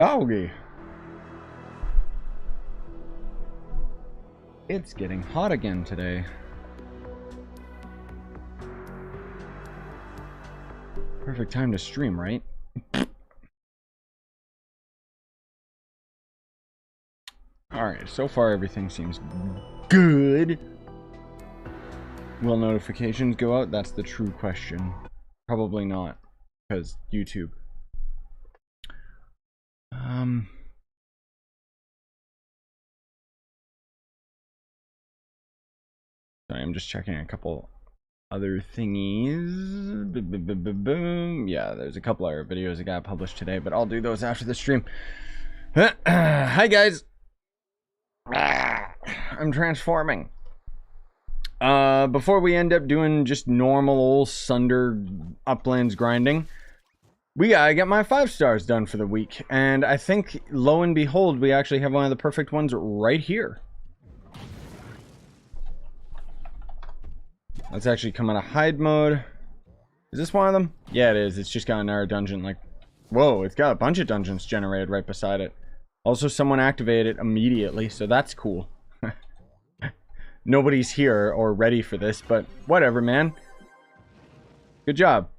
Algae. It's getting hot again today. Perfect time to stream, right? Alright, so far everything seems good. Will notifications go out? That's the true question. Probably not, because YouTube. Sorry, I'm just checking a couple other thingies. Boom. Yeah, there's a couple other videos that got published today, but I'll do those after the stream. Hi guys. I'm transforming. Before we end up doing just normal old sundered uplands grinding, we gotta get my 5 stars done for the week. And I think, lo and behold, we actually have one of the perfect ones right here. Let's actually come out of hide mode. Is this one of them? Yeah, it is. It's just got another dungeon. Like, whoa, it's got a bunch of dungeons generated right beside it. Also, someone activated it immediately, so that's cool. Nobody's here or ready for this, but whatever, man. Good job.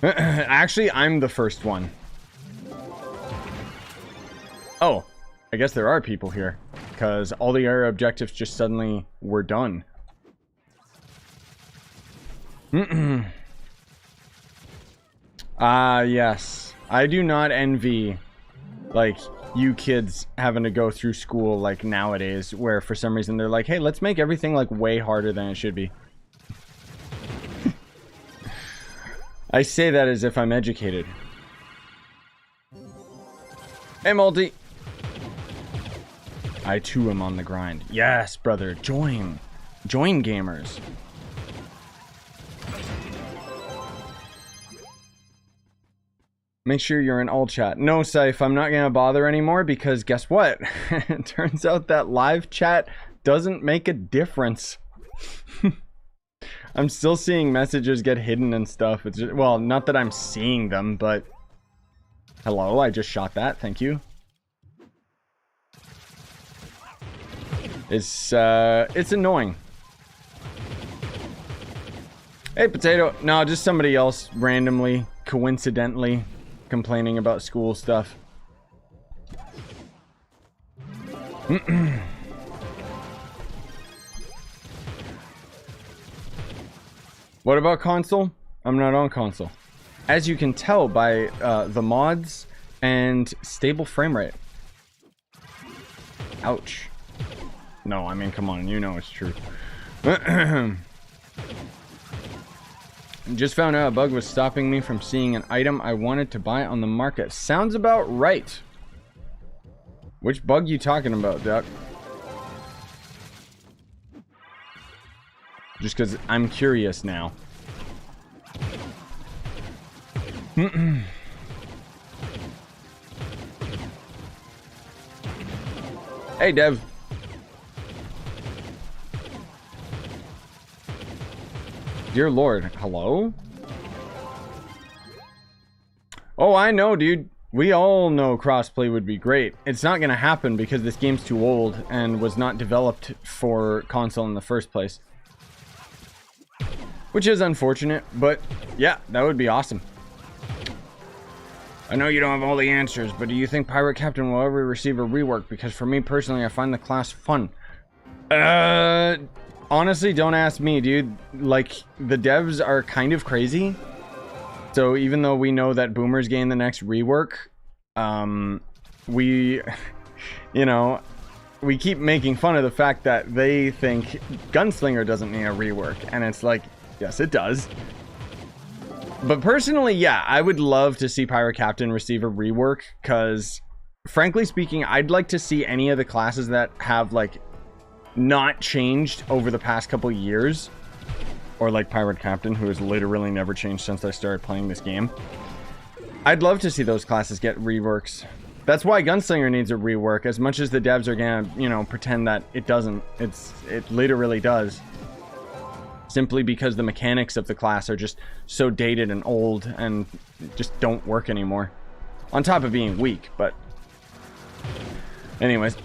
Actually, I'm the first one. Oh, I guess there are people here, because all the other objectives just suddenly were done. Yes. I do not envy, like, you kids having to go through school, like, nowadays, where for some reason they're like, hey, let's make everything, like, way harder than it should be. I say that as if I'm educated. Hey, Multi. I too am on the grind. Yes, brother. Join. Join, gamers. Make sure you're in all chat. No, Scyf, I'm not going to bother anymore because guess what? It turns out that live chat doesn't make a difference. I'm still seeing messages get hidden and stuff. It's just, well, not that I'm seeing them, but... Hello, I just shot that. Thank you. It's annoying. Hey, Potato. No, just somebody else randomly, coincidentally complaining about school stuff. What about console? I'm not on console. As you can tell by the mods and stable frame rate. Ouch. No, I mean, come on, you know it's true. Just found out a bug was stopping me from seeing an item I wanted to buy on the market. Sounds about right. Which bug you talking about, Duck? Just because I'm curious now. Hey, Dev. Dear Lord, hello? Oh, I know, dude. We all know crossplay would be great. It's not gonna happen because this game's too old and was not developed for console in the first place. Which is unfortunate, but yeah, that would be awesome. I know you don't have all the answers, but do you think Pirate Captain will ever receive a rework? Because for me personally, I find the class fun. Honestly, don't ask me, dude. Like, the devs are kind of crazy. So even though we know that Boomers gain the next rework, we, you know, we keep making fun of the fact that they think Gunslinger doesn't need a rework. And it's like, yes, it does. But personally, yeah, I would love to see Pirate Captain receive a rework. Because, frankly speaking, I'd like to see any of the classes that have, like, not changed over the past couple years, or like Pirate Captain, who has literally never changed since I started playing this game. I'd love to see those classes get reworks. That's why Gunslinger needs a rework, as much as the devs are gonna, you know, pretend that it doesn't. It literally does. simply because the mechanics of the class are just so dated and old and just don't work anymore. On top of being weak, but anyways.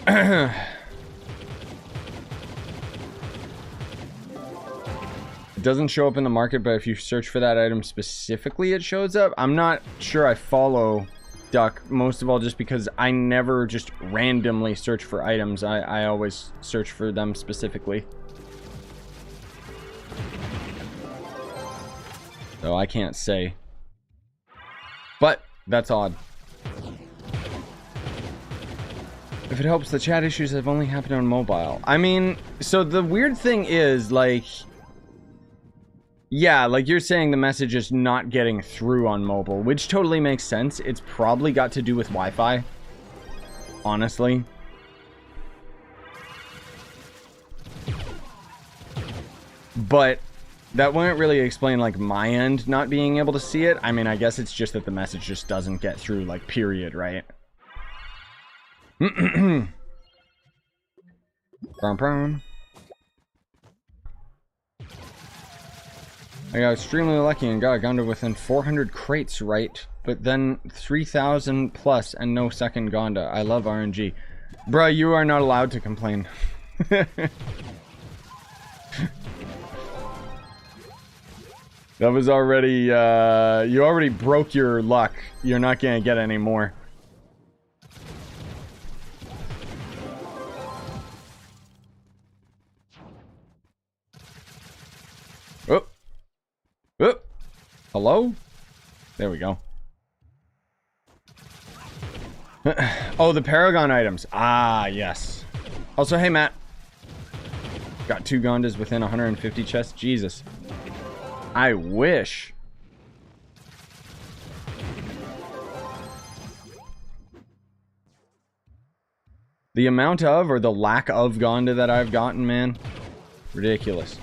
It doesn't show up in the market, but if you search for that item specifically, it shows up. I'm not sure I follow Duck, most of all just because I never just randomly search for items. I always search for them specifically. So I can't say. But that's odd. If it helps, the chat issues have only happened on mobile. I mean, so the weird thing is, like, yeah, like you're saying the message is not getting through on mobile, which totally makes sense. It's probably got to do with Wi-Fi, honestly. But that wouldn't really explain, like, my end not being able to see it. I mean, I guess it's just that the message just doesn't get through, like, period, right? Brown. I got extremely lucky and got a Gonda within 400 crates, right? But then 3,000 plus and no second Gonda. I love RNG. Bruh, you are not allowed to complain. That was already, you already broke your luck. You're not gonna get any more. Oh. Oh. Hello? There we go. Oh, the Paragon items. Ah, yes. Also, hey, Matt. Got 2 Gondas within 150 chests. Jesus. I wish. The amount of, or the lack of Gonda that I've gotten, man. Ridiculous.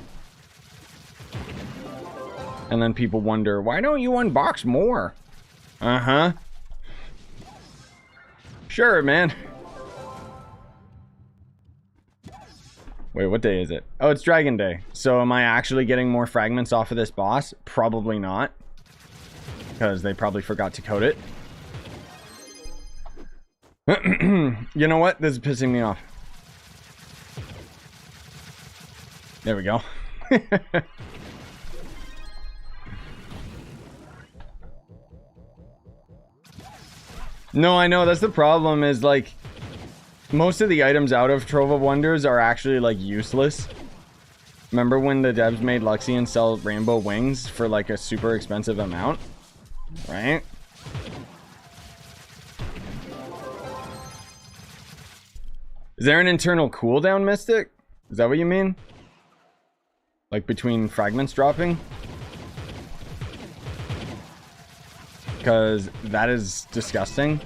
And then people wonder, why don't you unbox more? Uh-huh. Sure, man. Wait, what day is it? Oh, it's Dragon Day. So am I actually getting more fragments off of this boss? Probably not. Because they probably forgot to code it. You know what? This is pissing me off. There we go. No, I know. That's the problem is, like, most of the items out of Trove of Wonders are actually, like, useless. Remember when the devs made Luxian sell rainbow wings for, like, a super expensive amount? Right? Is there an internal cooldown, Mystic? Is that what you mean? Like, between fragments dropping? Because that is disgusting.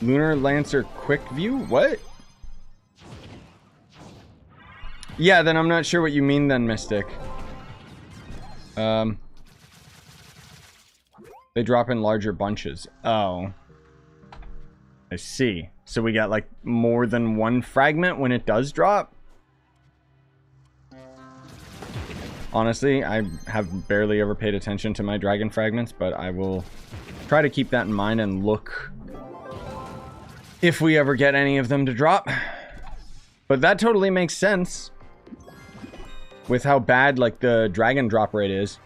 Lunar Lancer Quick View? What? Yeah, then I'm not sure what you mean then, Mystic. They drop in larger bunches. Oh. I see. So we got like more than one fragment when it does drop? Honestly, I have barely ever paid attention to my dragon fragments, but I will try to keep that in mind and look if we ever get any of them to drop. But that totally makes sense with how bad like the dragon drop rate is.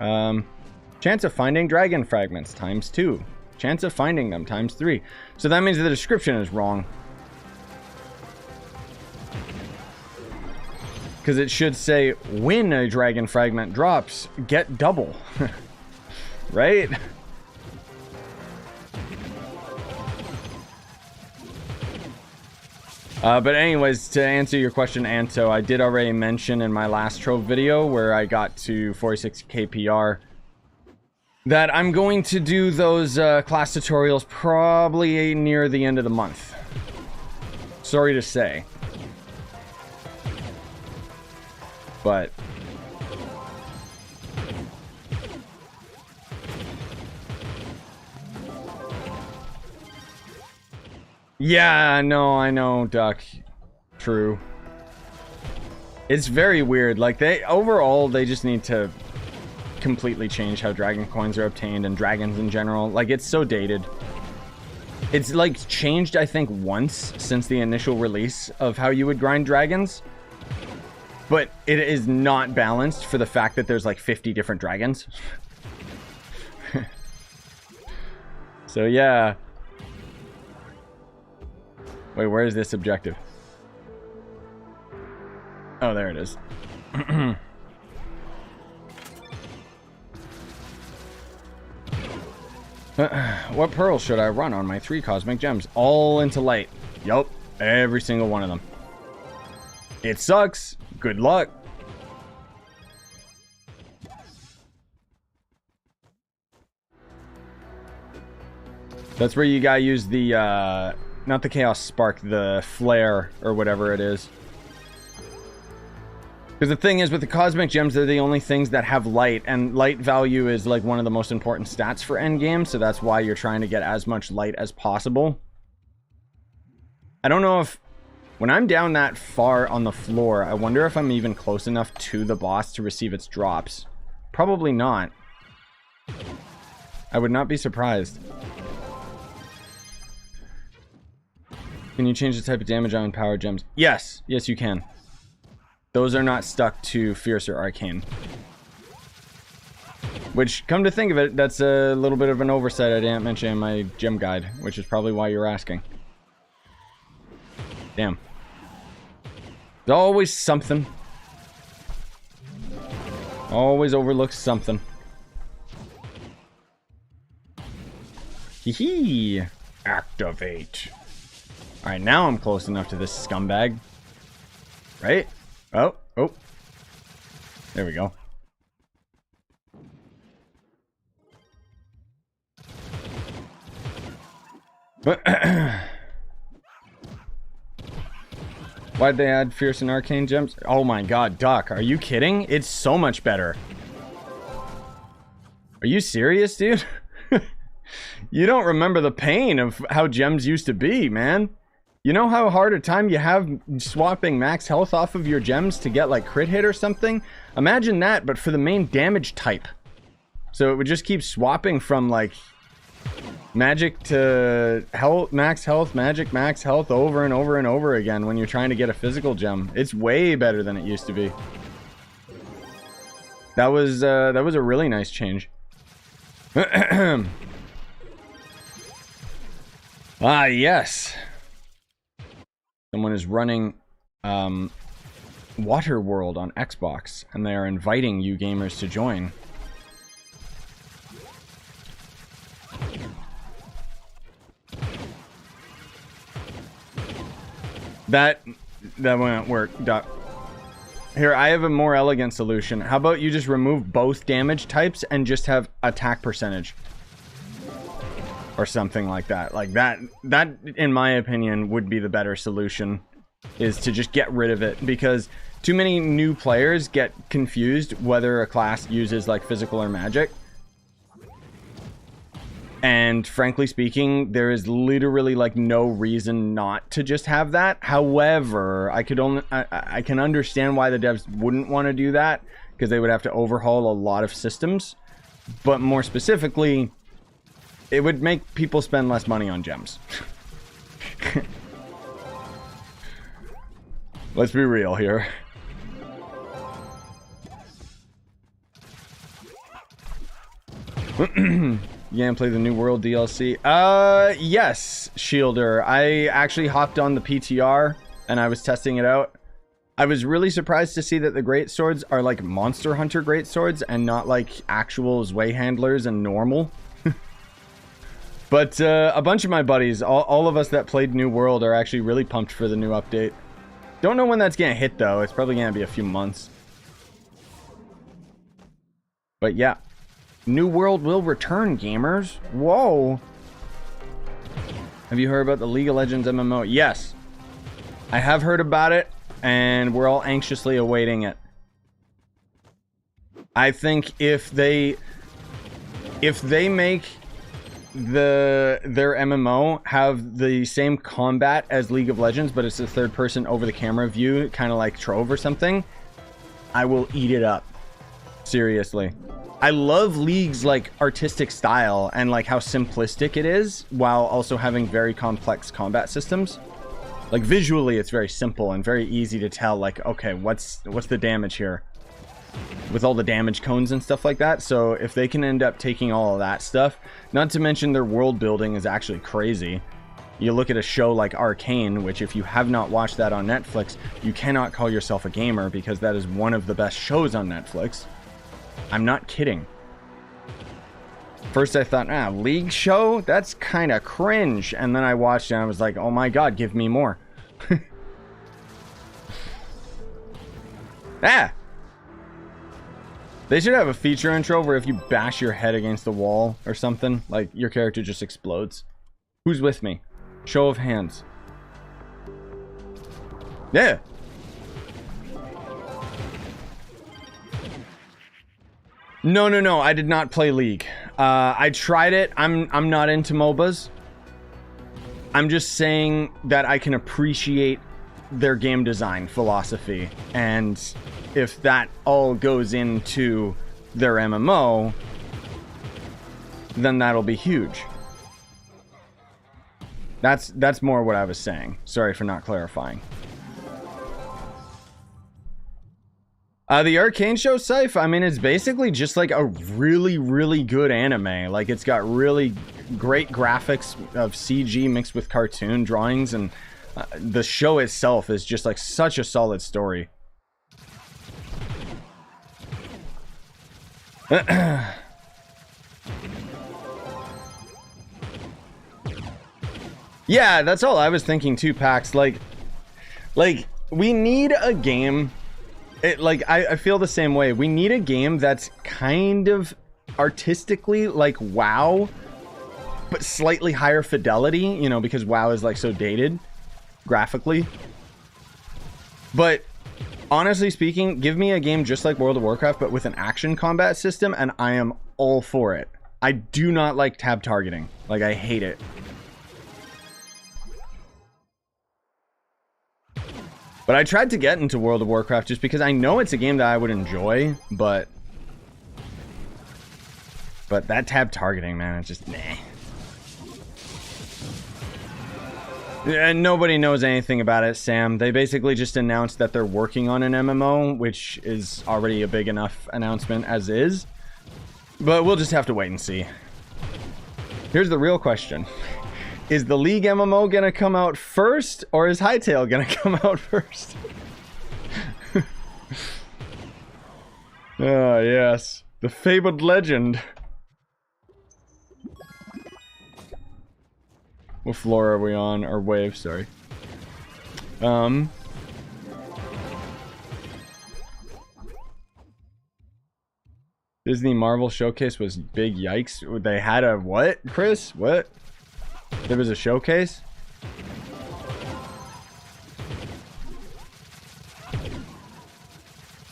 Chance of finding dragon fragments times 2. Chance of finding them times 3. So that means the description is wrong. Because it should say, when a dragon fragment drops, get double. Right? But anyways, to answer your question, Anto, I did already mention in my last Trove video where I got to 46 KPR that I'm going to do those class tutorials probably near the end of the month. Sorry to say. But Yeah, no, I know, Duck. True. It's very weird. Like, overall, they just need to completely change how dragon coins are obtained and dragons in general. Like, it's so dated. It's, like, changed, I think, once since the initial release of how you would grind dragons. But it is not balanced for the fact that there's, like, 50 different dragons. So, yeah. Wait, where is this objective? Oh, there it is. What pearls should I run on my 3 cosmic gems? All into light. Yup, every single one of them. It sucks. Good luck. That's where you gotta use the, not the Chaos Spark, the Flare, or whatever it is. Because the thing is, with the Cosmic Gems, they're the only things that have light, and light value is, like, one of the most important stats for endgame, so that's why you're trying to get as much light as possible. I don't know if... When I'm down that far on the floor, I wonder if I'm even close enough to the boss to receive its drops. Probably not. I would not be surprised. Can you change the type of damage on power gems? Yes. Yes, you can. Those are not stuck to Fierce or Arcane. Which, come to think of it, that's a little bit of an oversight I didn't mention in my gem guide, which is probably why you're asking. Damn. There's always something. Always overlooks something. Hee-hee. Activate. Alright, now I'm close enough to this scumbag. Right? Oh, oh. There we go. Why'd they add Fierce and Arcane gems? Oh my god, Duck, are you kidding? It's so much better. Are you serious, dude? You don't remember the pain of how gems used to be, man. You know how hard a time you have swapping max health off of your gems to get, like, crit hit or something? Imagine that, but for the main damage type. So it would just keep swapping from, like, magic to health, max health, magic, max health over and over and over again when you're trying to get a physical gem. It's way better than it used to be. That was a really nice change. Ah, yes. Someone is running Waterworld on Xbox, and they are inviting you gamers to join. That won't work. Here, I have a more elegant solution. How about you just remove both damage types and just have attack percentage? Or something like that. Like that, in my opinion, would be the better solution. Is to just get rid of it. Because too many new players get confused whether a class uses, like, physical or magic. And frankly speaking, there is literally, like, no reason not to just have that. However, I can understand why the devs wouldn't want to do that, because they would have to overhaul a lot of systems. But more specifically, it would make people spend less money on gems. Let's be real here. You gonna play the New World DLC? Yes, Shielder. I actually hopped on the PTR and I was testing it out. I was really surprised to see that the great swords are like Monster Hunter great swords and not like actual Zwei handlers and normal. But a bunch of my buddies, all of us that played New World, are actually really pumped for the new update. Don't know when that's gonna hit though. It's probably gonna be a few months. But yeah. New World will return, gamers. Whoa. Have you heard about the League of Legends MMO? Yes. I have heard about it, and we're all anxiously awaiting it. I think if they make their MMO have the same combat as League of Legends, but it's a third person over the camera view, kind of like Trove or something, I will eat it up. Seriously. I love League's like artistic style and like how simplistic it is while also having very complex combat systems. Like visually it's very simple and very easy to tell like, okay, what's the damage here? With all the damage cones and stuff like that. So if they can end up taking all of that stuff, not to mention their world building is actually crazy. You look at a show like Arcane, which if you have not watched that on Netflix, you cannot call yourself a gamer because that is one of the best shows on Netflix. I'm not kidding. First I thought, League show? That's kind of cringe. And then I watched it and I was like, oh my god, give me more. They should have a feature intro where if you bash your head against the wall or something, like your character just explodes. Who's with me? Show of hands. Yeah. No. I did not play League. I tried it. I'm not into MOBAs. I'm just saying that I can appreciate their game design philosophy, and if that all goes into their MMO, then that'll be huge. That's more what I was saying. Sorry for not clarifying. The Arcane show, Scythe, I mean, it's basically just like a really, really good anime. Like, it's got really great graphics of CG mixed with cartoon drawings, and the show itself is just like such a solid story. Yeah, that's all I was thinking too, Pax. Like we need a game. I feel the same way. We need a game that's kind of artistically like WoW, but slightly higher fidelity, you know, because WoW is like so dated graphically. But honestly speaking, give me a game just like World of Warcraft, but with an action combat system, and I am all for it. I do not like tab targeting. Like, I hate it. But I tried to get into World of Warcraft just because I know it's a game that I would enjoy, but that tab targeting, man, it's just, nah. And nobody knows anything about it, Sam. They basically just announced that they're working on an MMO, which is already a big enough announcement as is. But we'll just have to wait and see. Here's the real question. Is the League MMO gonna come out first, or is Hytale gonna come out first? Ah, yes. The fabled legend. What floor are we on? Or wave, sorry. Disney Marvel Showcase was big, yikes. They had a what, Chris? What? There was a showcase?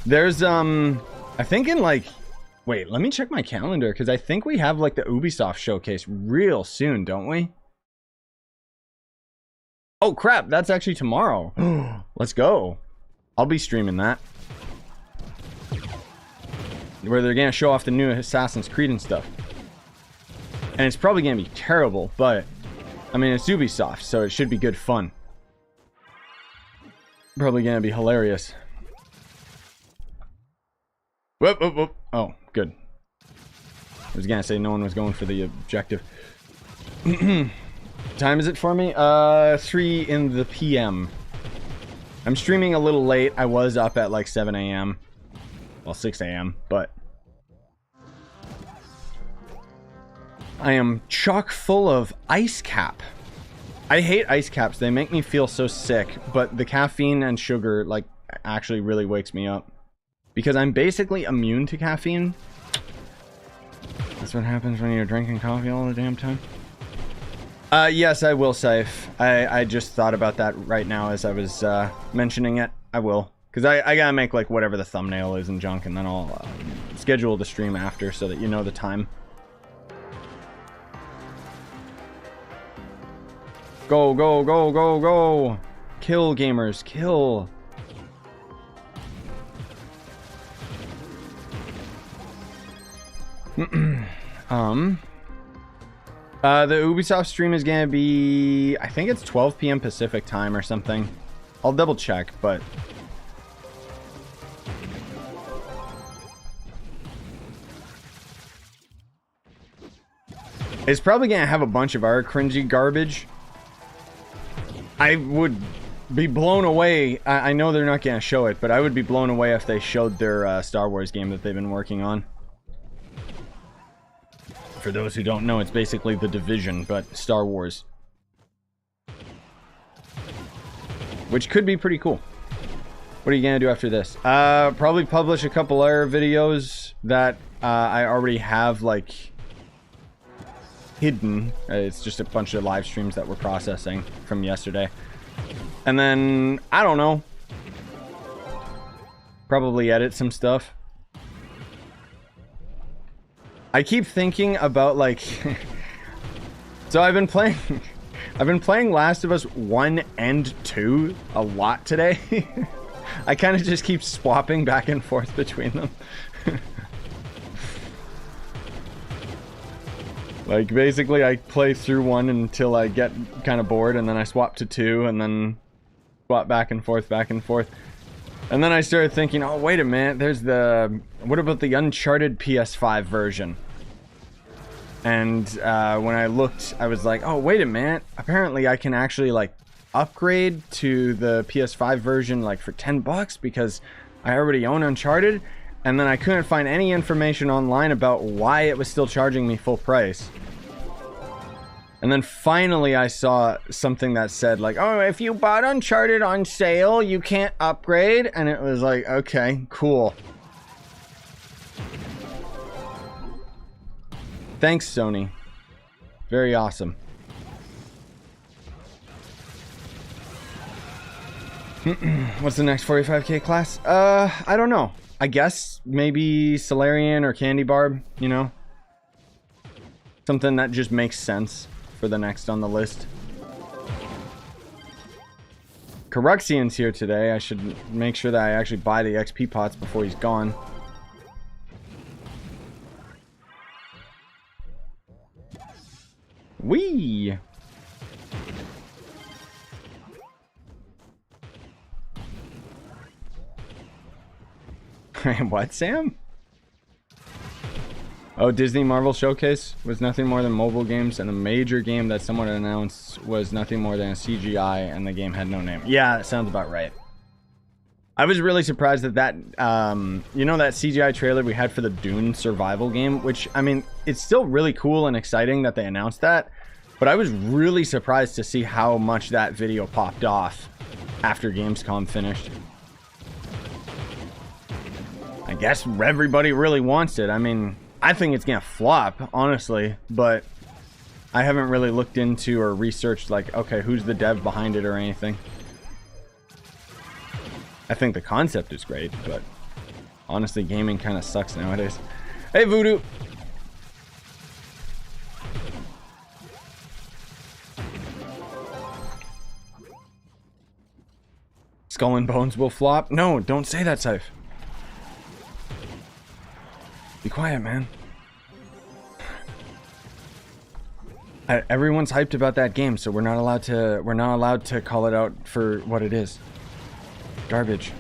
There's, I think in like... Wait, let me check my calendar, because I think we have like the Ubisoft showcase real soon, don't we? Oh crap, that's actually tomorrow. Let's go. I'll be streaming that. Where they're gonna show off the new Assassin's Creed and stuff. And it's probably gonna be terrible, but I mean, it's Ubisoft, so it should be good fun. Probably gonna be hilarious. Whoop, whoop, whoop. Oh, good. I was gonna say no one was going for the objective. Time is it for me? 3 in the PM. I'm streaming a little late. I was up at like 7 a.m. Well, 6 a.m., but I am chock full of ice cap. I hate ice caps. They make me feel so sick, but the caffeine and sugar like actually really wakes me up. Because I'm basically immune to caffeine. That's what happens when you're drinking coffee all the damn time. Yes, I will, Scythe. I just thought about that right now as I was mentioning it. I will. Because I gotta make like whatever the thumbnail is and junk, and then I'll schedule the stream after so that you know the time. Go, go, go, go, go. Kill, gamers, kill. The Ubisoft stream is gonna be, I think it's 12 p.m. Pacific time or something. I'll double check, but it's probably gonna have a bunch of our cringy garbage. I would be blown away. I know they're not gonna show it, but I would be blown away if they showed their Star Wars game that they've been working on. For those who don't know, it's basically The Division, but Star Wars. Which could be pretty cool. What are you gonna do after this? Probably publish a couple other videos that I already have, like, hidden. It's just a bunch of live streams that we're processing from yesterday. And then, I don't know. Probably edit some stuff. I keep thinking about, like, so I've been playing Last of Us 1 and 2 a lot today. I kind of just keep swapping back and forth between them. Like, basically I play through 1 until I get kind of bored, and then I swap to 2, and then swap back and forth, back and forth. And then I started thinking, oh, wait a minute, there's the... What about the Uncharted PS5 version? And when I looked, I was like, oh, wait a minute. Apparently, I can actually, like, upgrade to the PS5 version, like, for $10 because I already own Uncharted. And then I couldn't find any information online about why it was still charging me full price. And then finally I saw something that said, like, oh, if you bought Uncharted on sale, you can't upgrade. And it was like, okay, cool. Thanks, Sony. Very awesome. What's the next 45k class? I don't know. I guess maybe Solarian or Candy Barb, you know? Something that just makes sense for the next on the list. Caruxian's here today. I should make sure that I actually buy the XP pots before he's gone. Whee! What, Sam? Oh, Disney Marvel Showcase was nothing more than mobile games, and the major game that someone announced was nothing more than a CGI, and the game had no name. Yeah, that sounds about right. I was really surprised that you know, that CGI trailer we had for the Dune survival game, which, I mean, it's still really cool and exciting that they announced that, but I was really surprised to see how much that video popped off after Gamescom finished. I guess everybody really wants it. I mean, I think it's gonna flop, honestly, but I haven't really looked into or researched, like, okay, who's the dev behind it or anything. I think the concept is great, but honestly, gaming kind of sucks nowadays. Hey, Voodoo! Skull and Bones will flop? No, don't say that, Scythe. Be quiet, man. Everyone's hyped about that game, so we're not allowed to call it out for what it is. Garbage.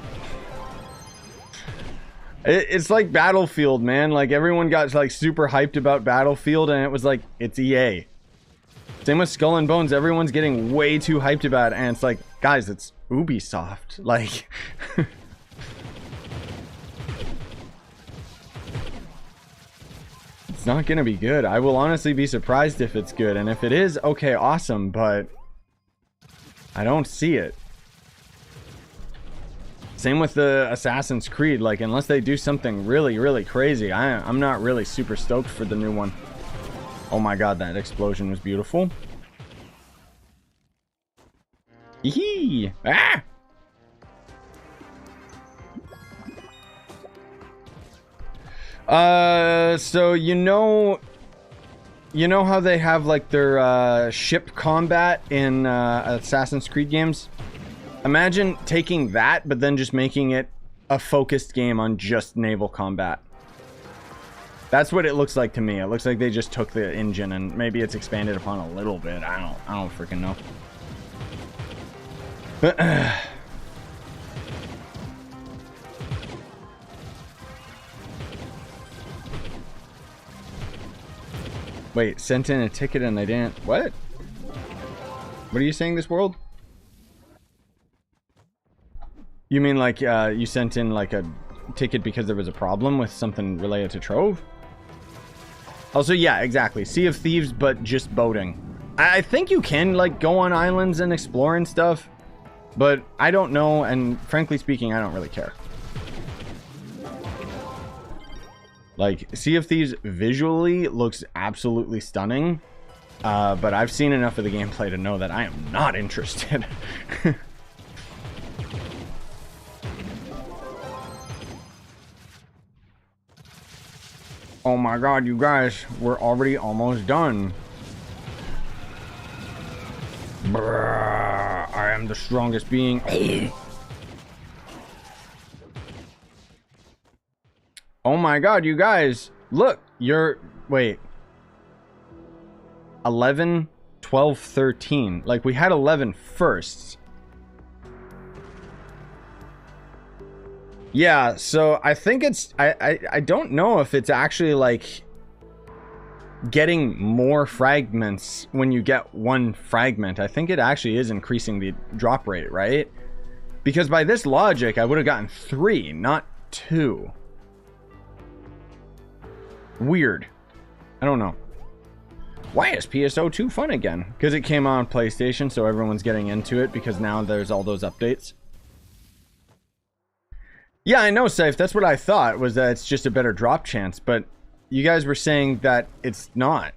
It's like Battlefield, man. Like, everyone got, like, super hyped about Battlefield, and it was like, it's EA. Same with Skull and Bones. Everyone's getting way too hyped about it, and it's like, guys, it's Ubisoft. Like... It's not gonna be good. I will honestly be surprised if it's good, and if it is, okay, awesome, but I don't see it. Same with the Assassin's Creed. Like, unless they do something really, really crazy, I'm not really super stoked for the new one. Oh my god, that explosion was beautiful. Yee! Ah! So, you know, You know how they have like their ship combat in Assassin's Creed games? Imagine taking that, but then just making it a focused game on just naval combat. That's what it looks like to me. It looks like they just took the engine and maybe it's expanded upon a little bit. I don't freaking know. But wait, sent in a ticket and I didn't. What? What are you saying, this world? You mean like you sent in like a ticket because there was a problem with something related to Trove? Also, yeah, exactly. Sea of Thieves, but just boating. I think you can like go on islands and explore and stuff, but I don't know, and frankly speaking, I don't really care. Like, Sea of Thieves visually looks absolutely stunning, but I've seen enough of the gameplay to know that I am not interested. Oh my god, you guys, we're already almost done. Brrr, I am the strongest being. Oh my god, you guys, look, you're, wait. 11, 12, 13. Like, we had 11 first. Yeah, so I think it's, I don't know if it's actually like getting more fragments when you get one fragment. I think it actually is increasing the drop rate, right? Because by this logic, I would have gotten 3, not 2. Weird. I don't know. Why is PSO 2 fun again? Because it came on PlayStation, so everyone's getting into it because now there's all those updates. Yeah, I know, Safe. That's what I thought, was that it's just a better drop chance, but you guys were saying that it's not.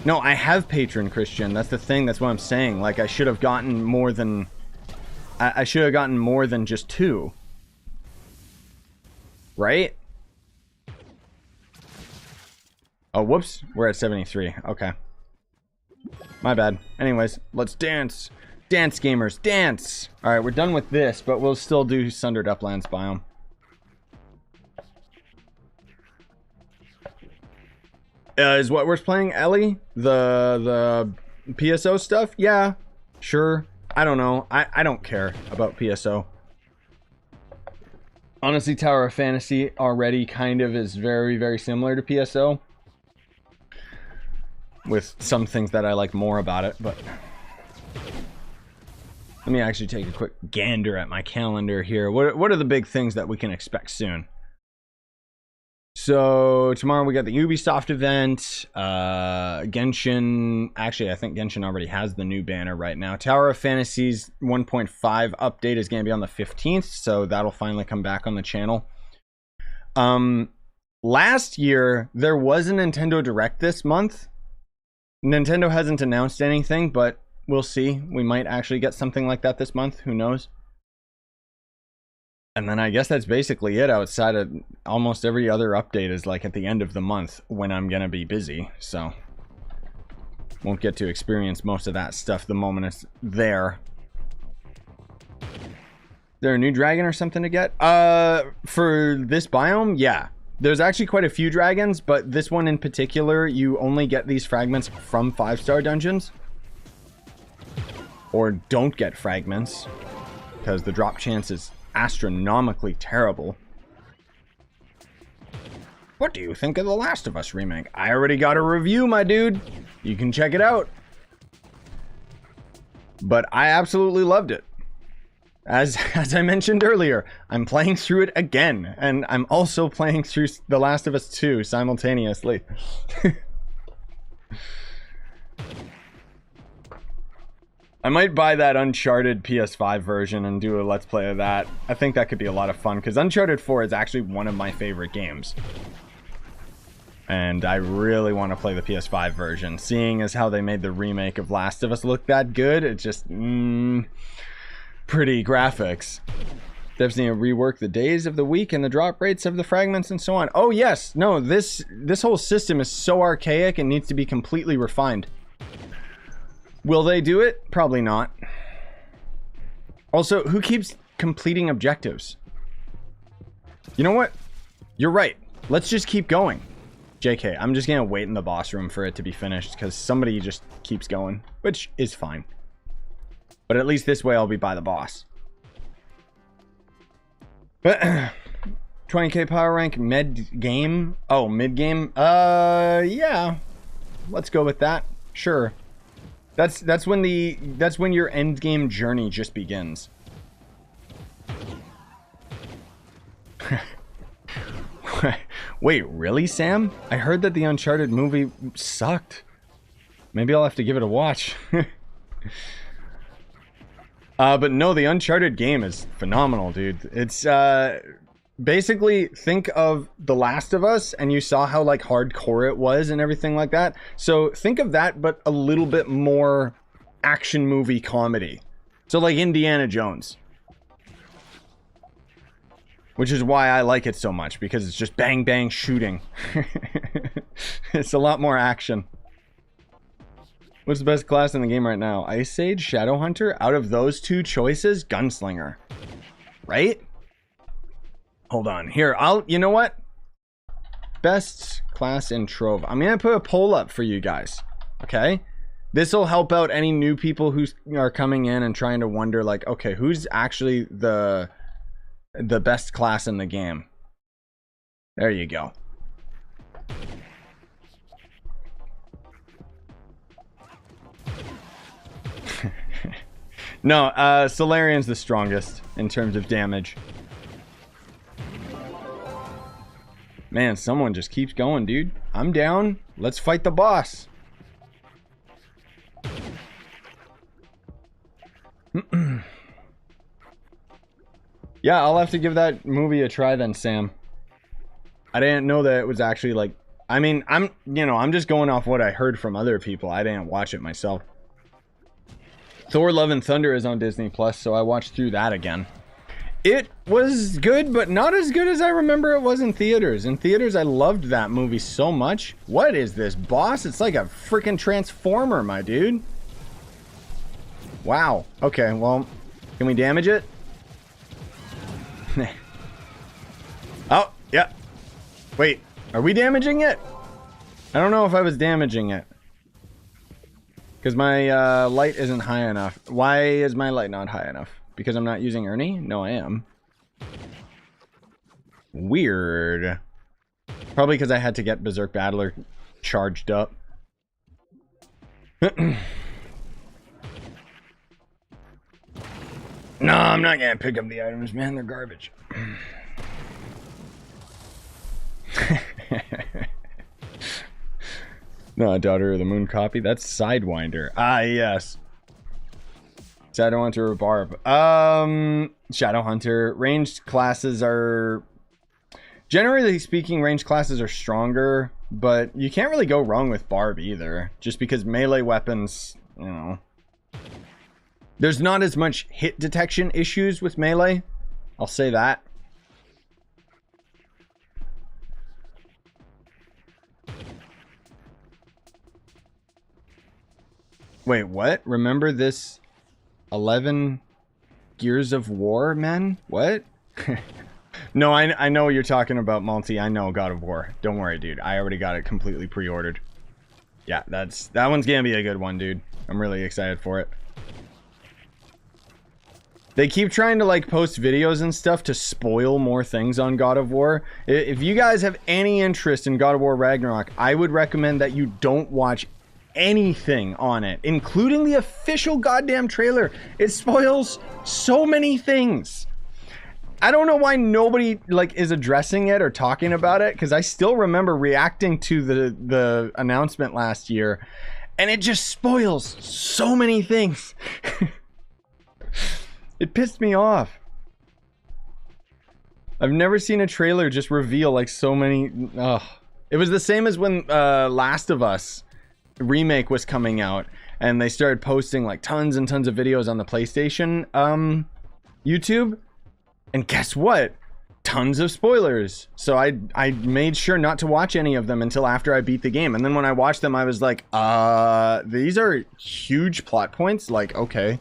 No, I have Patron, Christian. That's the thing. That's what I'm saying. Like, I should have gotten more than... I should have gotten more than just 2. Right? Oh, whoops. We're at 73. Okay. My bad. Anyways, let's dance. Dance, gamers, dance! Alright, we're done with this, but we'll still do Sundered Uplands biome. Is what we're playing, Ellie? The PSO stuff? Yeah, sure. I don't know. I don't care about PSO. Honestly, Tower of Fantasy already kind of is very, very similar to PSO. With some things that I like more about it, but... Let me actually take a quick gander at my calendar here. What are the big things that we can expect soon? So, tomorrow we got the Ubisoft event. Genshin... Actually, I think Genshin already has the new banner right now. Tower of Fantasy's 1.5 update is going to be on the 15th, so that'll finally come back on the channel. Last year, there was a Nintendo Direct this month. Nintendo hasn't announced anything, but... we'll see. We might actually get something like that this month. Who knows? And then I guess that's basically it. Outside of almost every other update is like at the end of the month when I'm going to be busy. So won't get to experience most of that stuff the moment it's there. Is there a new dragon or something to get? For this biome? Yeah. There's actually quite a few dragons, but this one in particular, you only get these fragments from 5-star dungeons. Or don't get fragments, because the drop chance is astronomically terrible. What do you think of The Last of Us remake? I already got a review, my dude. You can check it out. But I absolutely loved it. As I mentioned earlier, I'm playing through it again, and I'm also playing through The Last of Us 2 simultaneously. I might buy that Uncharted PS5 version and do a Let's Play of that. I think that could be a lot of fun, because Uncharted 4 is actually one of my favorite games. And I really want to play the PS5 version. Seeing as how they made the remake of Last of Us look that good, it's just... pretty graphics. Definitely rework the days of the week and the drop rates of the fragments and so on. Oh yes, no, this whole system is so archaic and needs to be completely refined. Will they do it? Probably not. Also, who keeps completing objectives? You know what? You're right. Let's just keep going. JK, I'm just gonna wait in the boss room for it to be finished because somebody just keeps going, which is fine. But at least this way I'll be by the boss. 20k power rank mid game. Oh, mid game. Yeah. Let's go with that. Sure. That's when your end game journey just begins. Wait, really, Sam? I heard that the Uncharted movie sucked. Maybe I'll have to give it a watch. But no, the Uncharted game is phenomenal, dude. It's basically, think of The Last of Us, and you saw how like hardcore it was and everything like that. So think of that, but a little bit more action movie comedy. So like Indiana Jones. Which is why I like it so much, because it's just bang bang shooting. It's a lot more action. What's the best class in the game right now? Ice Sage, Shadowhunter? Out of those two choices, Gunslinger. Right? Hold on. Here, you know what? Best class in Trove. I'm gonna put a poll up for you guys. Okay? This will help out any new people who are coming in and trying to wonder, like, okay, who's actually the best class in the game? There you go. No, Solarian's the strongest in terms of damage. Man, someone just keeps going, dude. I'm down. Let's fight the boss. Yeah, I'll have to give that movie a try then, Sam. I didn't know that it was actually like... I mean, I'm just going off what I heard from other people. I didn't watch it myself. Thor Love and Thunder is on Disney Plus, so I watched through that again. It was good, but not as good as I remember it was in theaters. In theaters, I loved that movie so much. What is this, boss? It's like a freaking transformer, my dude. Wow. Okay, well, can we damage it? Oh, yeah. Wait, are we damaging it? I don't know if I was damaging it. Because my light isn't high enough. Why is my light not high enough? Because I'm not using Ernie? No, I am. Weird. Probably because I had to get Berserk Battler charged up. No, I'm not gonna pick up the items, man. They're garbage. No, Daughter of the Moon copy. That's Sidewinder. Ah, yes. Shadowhunter or Barb. Shadowhunter. Ranged classes are... Generally speaking, ranged classes are stronger, but you can't really go wrong with Barb either. Just because melee weapons, you know... There's not as much hit detection issues with melee. I'll say that. Wait, what? Remember this 11 Gears of War, men? What? No, I know you're talking about multi. I know God of War. Don't worry, dude. I already got it completely pre-ordered. Yeah, that one's gonna be a good one, dude. I'm really excited for it. They keep trying to like post videos and stuff to spoil more things on God of War. If you guys have any interest in God of War Ragnarok, I would recommend that you don't watch anything on it, including the official goddamn trailer. It spoils so many things. I don't know why nobody like is addressing it or talking about it, because I still remember reacting to the announcement last year, and it just spoils so many things. It pissed me off. I've never seen a trailer just reveal like so many. Ugh. It was the same as when Last of Us remake was coming out, and they started posting like tons and tons of videos on the PlayStation YouTube, And guess what? Tons of spoilers. So I made sure not to watch any of them until after I beat the game. And then when I watched them, I was like, these are huge plot points. Like, okay.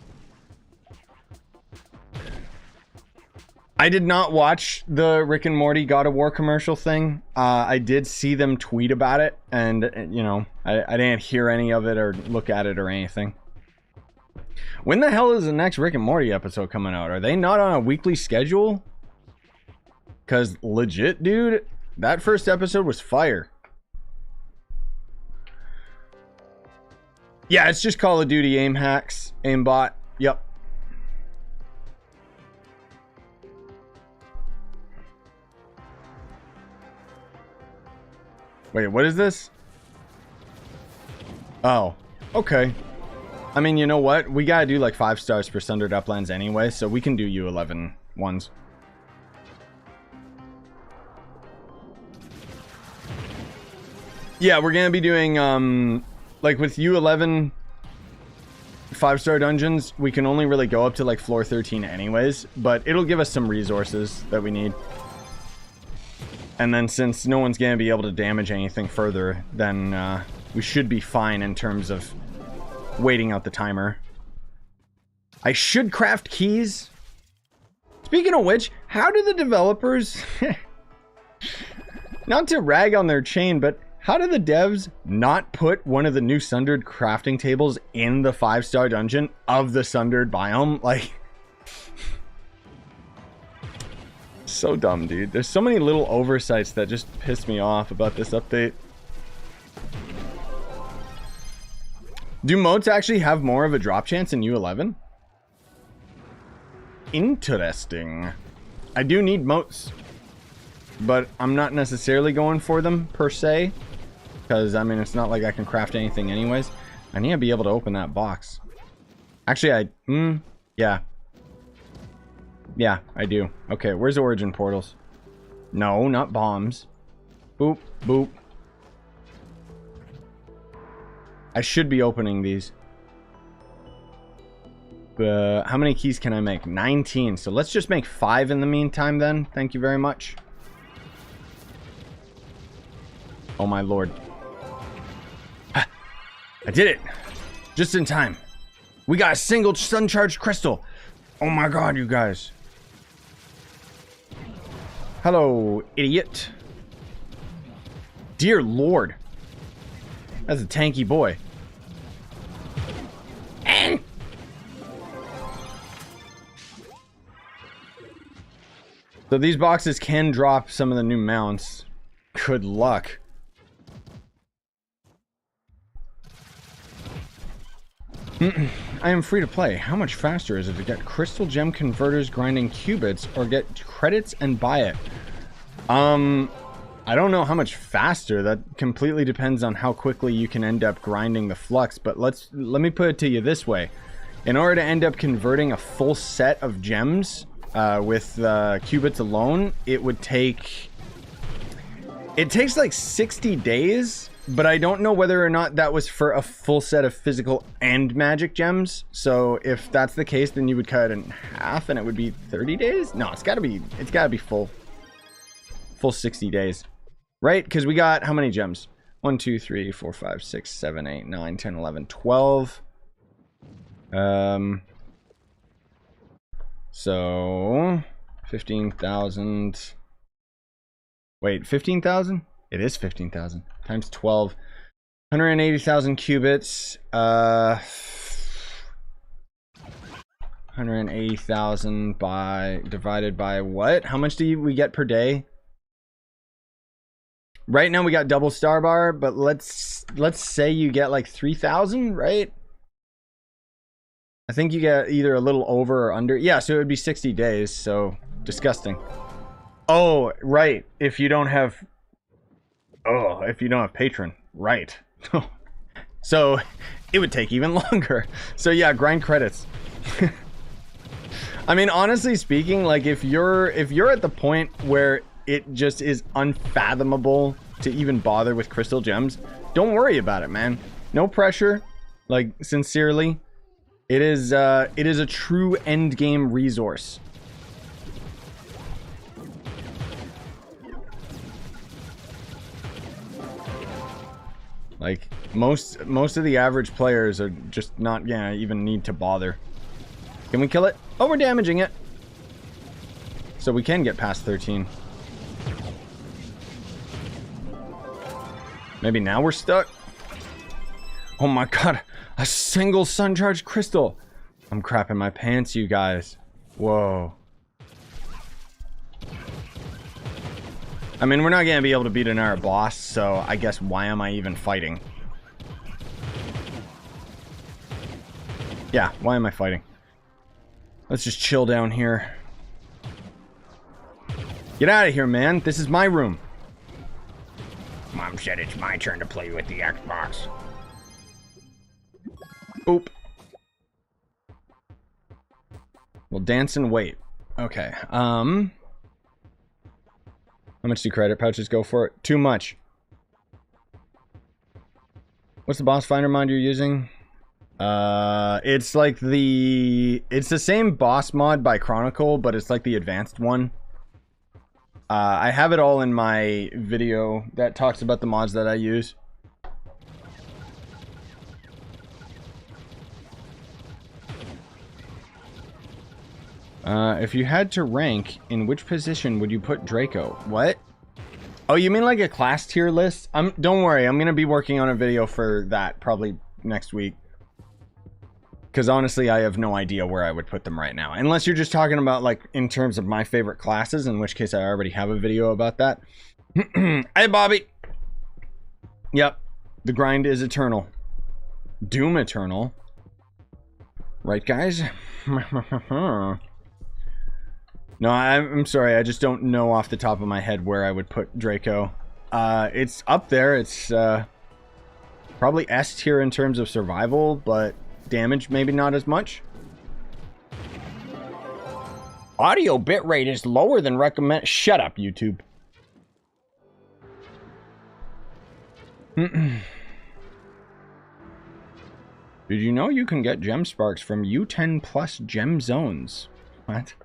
I did not watch the Rick and Morty God of War commercial thing. I did see them tweet about it, and you know, I didn't hear any of it or look at it or anything. When the hell is the next Rick and Morty episode coming out? Are they not on a weekly schedule? Because legit, dude, that first episode was fire. Yeah, it's just Call of Duty aim hacks, aimbot. Yep. Wait, what is this? Oh, okay. I mean, you know what? We gotta do like 5 stars for Sundered Uplands anyway, so we can do U11 ones. Yeah, we're gonna be doing, like with U11 5-star dungeons, we can only really go up to like floor 13 anyways, but it'll give us some resources that we need. And then since no one's gonna be able to damage anything further, then we should be fine in terms of waiting out the timer. I should craft keys. Speaking of which, how do the developers... not to rag on their chain, but how do the devs not put one of the new Sundered crafting tables in the 5-star dungeon of the Sundered biome? Like... so dumb, dude. There's so many little oversights that just piss me off about this update. Do moats actually have more of a drop chance in U11? Interesting. I do need moats, but I'm not necessarily going for them per se, because I mean it's not like I can craft anything anyways. I need to be able to open that box. Actually, yeah, I do. Okay, where's origin portals? No, not bombs. Boop, boop. I should be opening these. But how many keys can I make? 19. So let's just make 5 in the meantime then. Thank you very much. Oh my lord. Ah, I did it. Just in time. We got a single sun charged crystal. Oh my god, you guys. Hello, idiot. Dear lord. That's a tanky boy. So these boxes can drop some of the new mounts. Good luck. I am free to play. How much faster is it to get crystal gem converters grinding qubits or get credits and buy it? I don't know how much faster. That completely depends on how quickly you can end up grinding the flux, but let me put it to you this way. In order to end up converting a full set of gems with qubits alone, it would take... It takes like 60 days, but I don't know whether or not that was for a full set of physical and magic gems. So if that's the case, then you would cut it in half and it would be 30 days? No, it's gotta be full 60 days. Right? Because we got how many gems? 1, 2, 3, 4, 5, 6, 7, 8, 9, 10, 11, 12. So 15,000. Wait, 15,000? It is 15,000 times 12. 180,000 qubits. 180,000 divided by what? How much do we get per day? Right now we got double star bar, but let's say you get like 3,000, right? I think you get either a little over or under. Yeah, so it would be 60 days, so disgusting. Oh, right. If you don't have patron, right. So it would take even longer. So yeah, grind credits. I mean, honestly speaking, like if you're at the point where it just is unfathomable to even bother with crystal gems, don't worry about it, man. No pressure. Like, sincerely, it is a true end game resource. Like, most of the average players are just not gonna even need to bother. Can we kill it? Oh, we're damaging it. So we can get past 13. Maybe now we're stuck. Oh my god, a single sun charged crystal. I'm crapping my pants, you guys. Whoa. I mean, we're not gonna be able to beat another boss, so I guess why am I even fighting? Yeah, why am I fighting? Let's just chill down here. Get out of here, man. This is my room. Mom said it's my turn to play with the Xbox. Oop. We'll dance and wait. Okay. How much do credit pouches go for? Too much. What's the boss finder mod you're using? It's like it's the same boss mod by Chronicle, but it's like the advanced one. I have it all in my video that talks about the mods that I use. If you had to rank, in which position would you put Draco? What? Oh, you mean like a class tier list? Don't worry, I'm gonna be working on a video for that probably next week. Because honestly, I have no idea where I would put them right now. Unless you're just talking about, like, in terms of my favorite classes, in which case I already have a video about that. Hey, Bobby! Yep, the grind is eternal. Doom eternal. Right, guys? No, I'm sorry, I just don't know off the top of my head where I would put Draco. It's up there, it's probably S tier in terms of survival, but damage maybe not as much. Audio bitrate is lower than recommend. Shut up, YouTube. Did you know you can get gem sparks from U10 plus gem zones? What?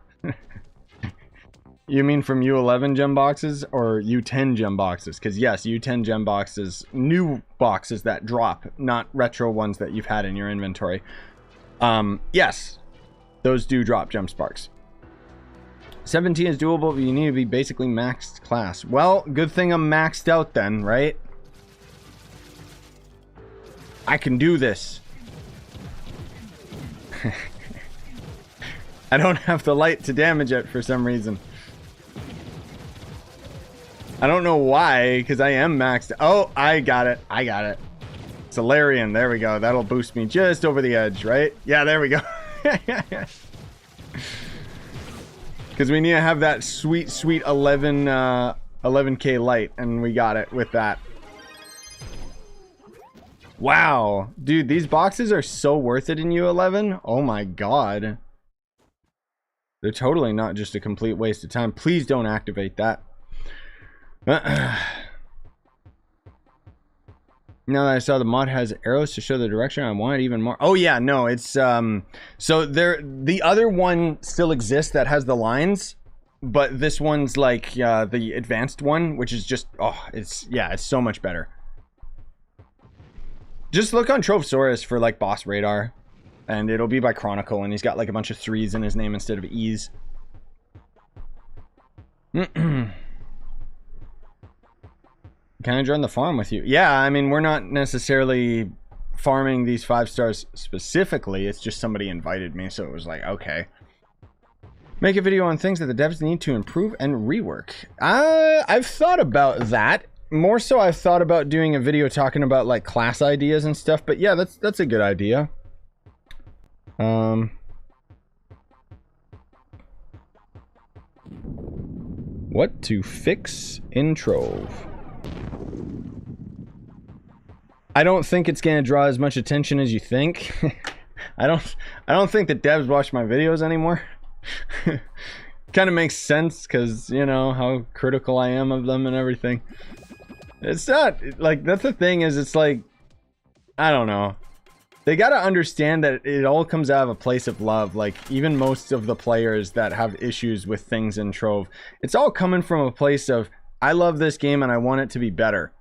You mean from U11 gem boxes or U10 gem boxes? Because yes, U10 gem boxes, new boxes that drop, not retro ones that you've had in your inventory. Yes, those do drop gem sparks. 17 is doable, but you need to be basically maxed class. Well, good thing I'm maxed out then, right? I can do this. I don't have the light to damage it for some reason. I don't know why, because I am maxed. Oh, I got it. I got it. Solarian. There we go. That'll boost me just over the edge, right? Yeah, there we go. Because we need to have that sweet, sweet 11K light, and we got it with that. Wow. Dude, these boxes are so worth it in U11. Oh my god. They're totally not just a complete waste of time. Please don't activate that. Now that I saw the mod has arrows to show the direction, I want it even more. Oh yeah, no, it's so the other one still exists that has the lines, but this one's like the advanced one, which is just it's so much better. Just look on Trovesaurus for like boss radar, and it'll be by Chronicle, and he's got like a bunch of 3s in his name instead of E's. Can I join the farm with you? Yeah, I mean, we're not necessarily farming these 5 stars specifically. It's just somebody invited me, so it was like, okay. Make a video on things that the devs need to improve and rework. I've thought about that. More so, I've thought about doing a video talking about, like, class ideas and stuff. But yeah, that's a good idea. What to fix in Trove? I don't think it's gonna draw as much attention as you think. I don't think the devs watch my videos anymore. Kind of makes sense because, you know, how critical I am of them and everything. It's not like, that's the thing, is it's like, I don't know. They gotta understand that it all comes out of a place of love. Like, even most of the players that have issues with things in Trove, it's all coming from a place of, I love this game and I want it to be better.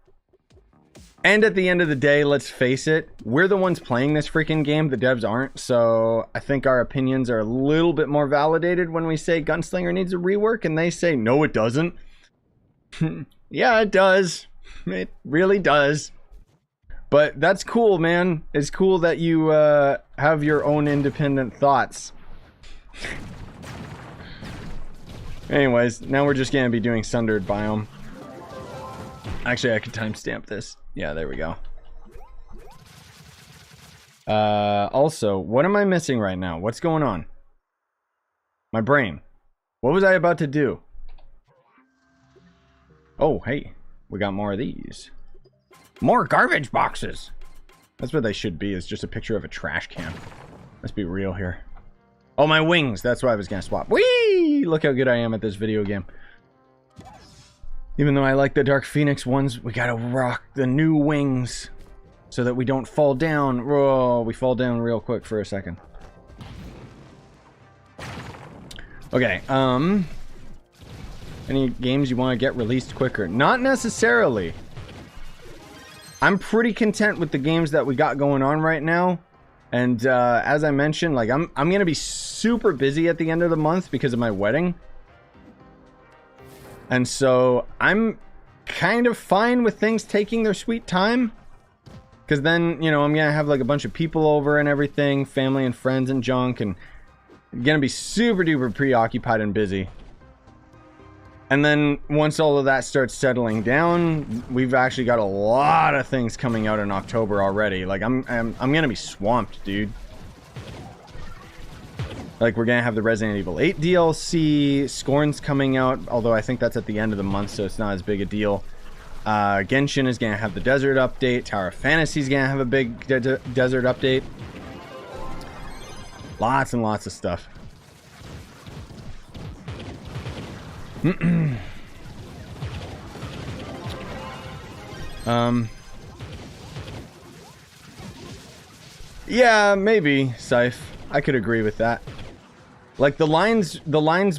And at the end of the day, let's face it, we're the ones playing this freaking game. The devs aren't. So I think our opinions are a little bit more validated when we say Gunslinger needs a rework and they say, no, it doesn't. Yeah, it does. It really does. But that's cool, man. It's cool that you have your own independent thoughts. Anyways, now we're just going to be doing sundered biome. Actually, I could timestamp this. Yeah, there we go. Also, what am I missing right now? What's going on? My brain. What was I about to do? Oh, hey. We got more of these. More garbage boxes! That's what they should be, is just a picture of a trash can. Let's be real here. Oh, my wings! That's why I was gonna swap. Whee! Look how good I am at this video game. Even though I like the Dark Phoenix ones, we gotta rock the new wings so that we don't fall down. Whoa, we fall down real quick for a second. Okay, any games you want to get released quicker? Not necessarily. I'm pretty content with the games that we got going on right now. And as I mentioned, like I'm gonna be super busy at the end of the month because of my wedding. And so I'm kind of fine with things taking their sweet time. Because then, you know, I'm going to have like a bunch of people over and everything, family and friends and junk, and I'm going to be super duper preoccupied and busy. And then once all of that starts settling down, we've actually got a lot of things coming out in October already. Like I'm going to be swamped, dude. Like, we're going to have the Resident Evil 8 DLC. Scorn's coming out, although I think that's at the end of the month, so it's not as big a deal. Genshin is going to have the desert update. Tower of Fantasy is going to have a big desert update. Lots and lots of stuff. Yeah, maybe, Scythe. I could agree with that. Like, the lines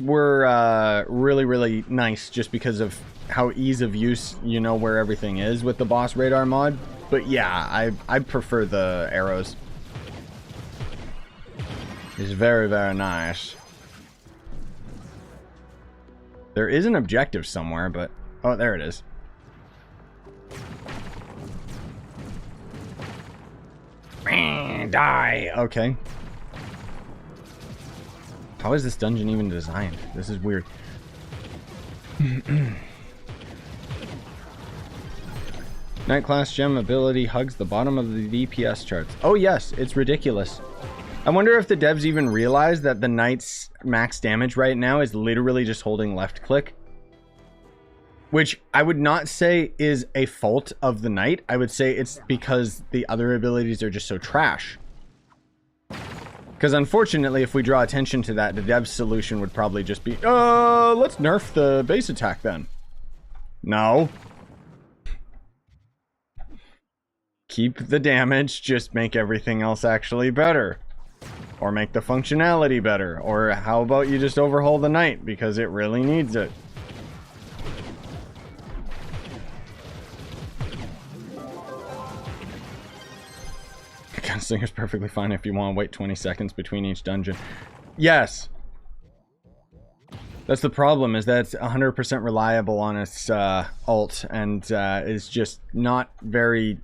were really, really nice just because of how ease of use, you know, where everything is with the boss radar mod. But yeah, I prefer the arrows. It's very, very nice. There is an objective somewhere, but... oh, there it is. Die! Okay. How is this dungeon even designed? This is weird. Night class gem ability hugs the bottom of the DPS charts. Oh yes, it's ridiculous. I wonder if the devs even realize that the knight's max damage right now is literally just holding left click. Which I would not say is a fault of the knight. I would say it's because the other abilities are just so trash. Because unfortunately, if we draw attention to that, the dev's solution would probably just be, let's nerf the base attack then. No. Keep the damage, just make everything else actually better. Or make the functionality better. Or how about you just overhaul the knight, because it really needs it. Gunslinger's perfectly fine if you want to wait 20 seconds between each dungeon. Yes. That's the problem, is that it's 100% reliable on its ult, and is just not very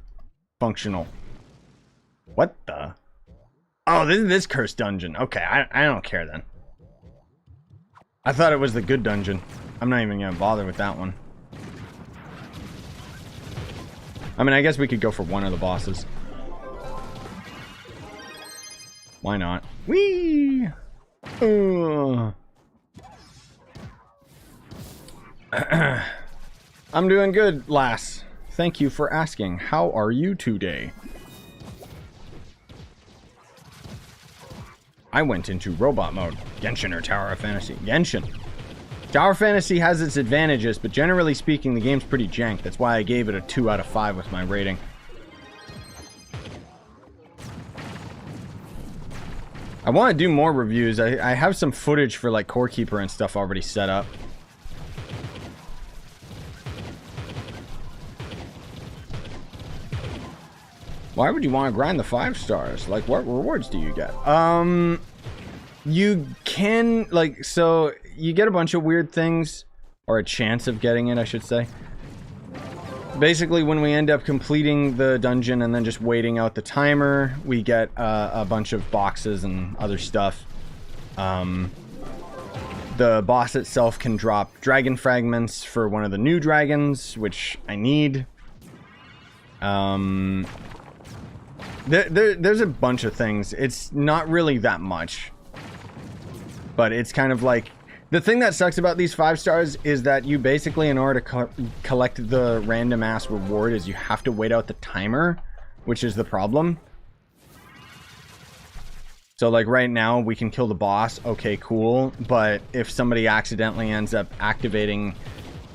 functional. What the? Oh, this is this cursed dungeon. Okay, I don't care then. I thought it was the good dungeon. I'm not even gonna bother with that one. I mean, I guess we could go for one of the bosses. Why not? Whee! I'm doing good, lass. Thank you for asking. How are you today? I went into robot mode. Genshin or Tower of Fantasy? Genshin. Tower of Fantasy has its advantages, but generally speaking, the game's pretty jank. That's why I gave it a 2 out of 5 with my rating. I want to do more reviews. I have some footage for like Core Keeper and stuff already set up. Why would you want to grind the 5 stars? Like, what rewards do you get? You can, like, so you get a bunch of weird things, or a chance of getting it, I should say. Basically, when we end up completing the dungeon and then just waiting out the timer, we get a bunch of boxes and other stuff. The boss itself can drop dragon fragments for one of the new dragons, which I need. There's a bunch of things. It's not really that much. But it's kind of like... The thing that sucks about these 5 stars is that you basically, in order to collect the random-ass reward, is you have to wait out the timer, which is the problem. So, like, right now, we can kill the boss. Okay, cool. But if somebody accidentally ends up activating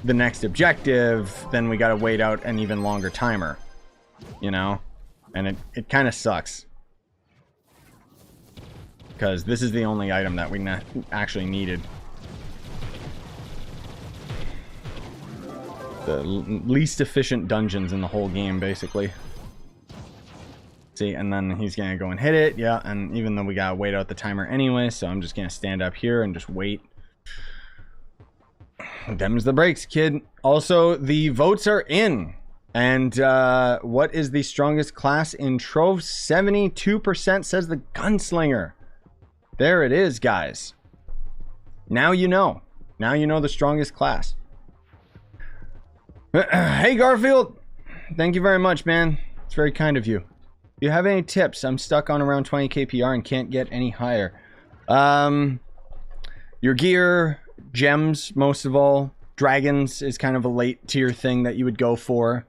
the next objective, then we gotta wait out an even longer timer. You know? And it kind of sucks. Because this is the only item that we actually needed. The least efficient dungeons in the whole game, basically. See, and then he's gonna go and hit it. Yeah, and even though we gotta wait out the timer anyway, so I'm just gonna stand up here and just wait. Them's the breaks, kid. Also, the votes are in. And what is the strongest class in Trove? 72% says the gunslinger. There it is, guys. Now you know. Now you know the strongest class. Hey, Garfield. Thank you very much, man. It's very kind of you. Do you have any tips? I'm stuck on around 20 KPR and can't get any higher. Your gear, gems, most of all. Dragons is kind of a late tier thing that you would go for.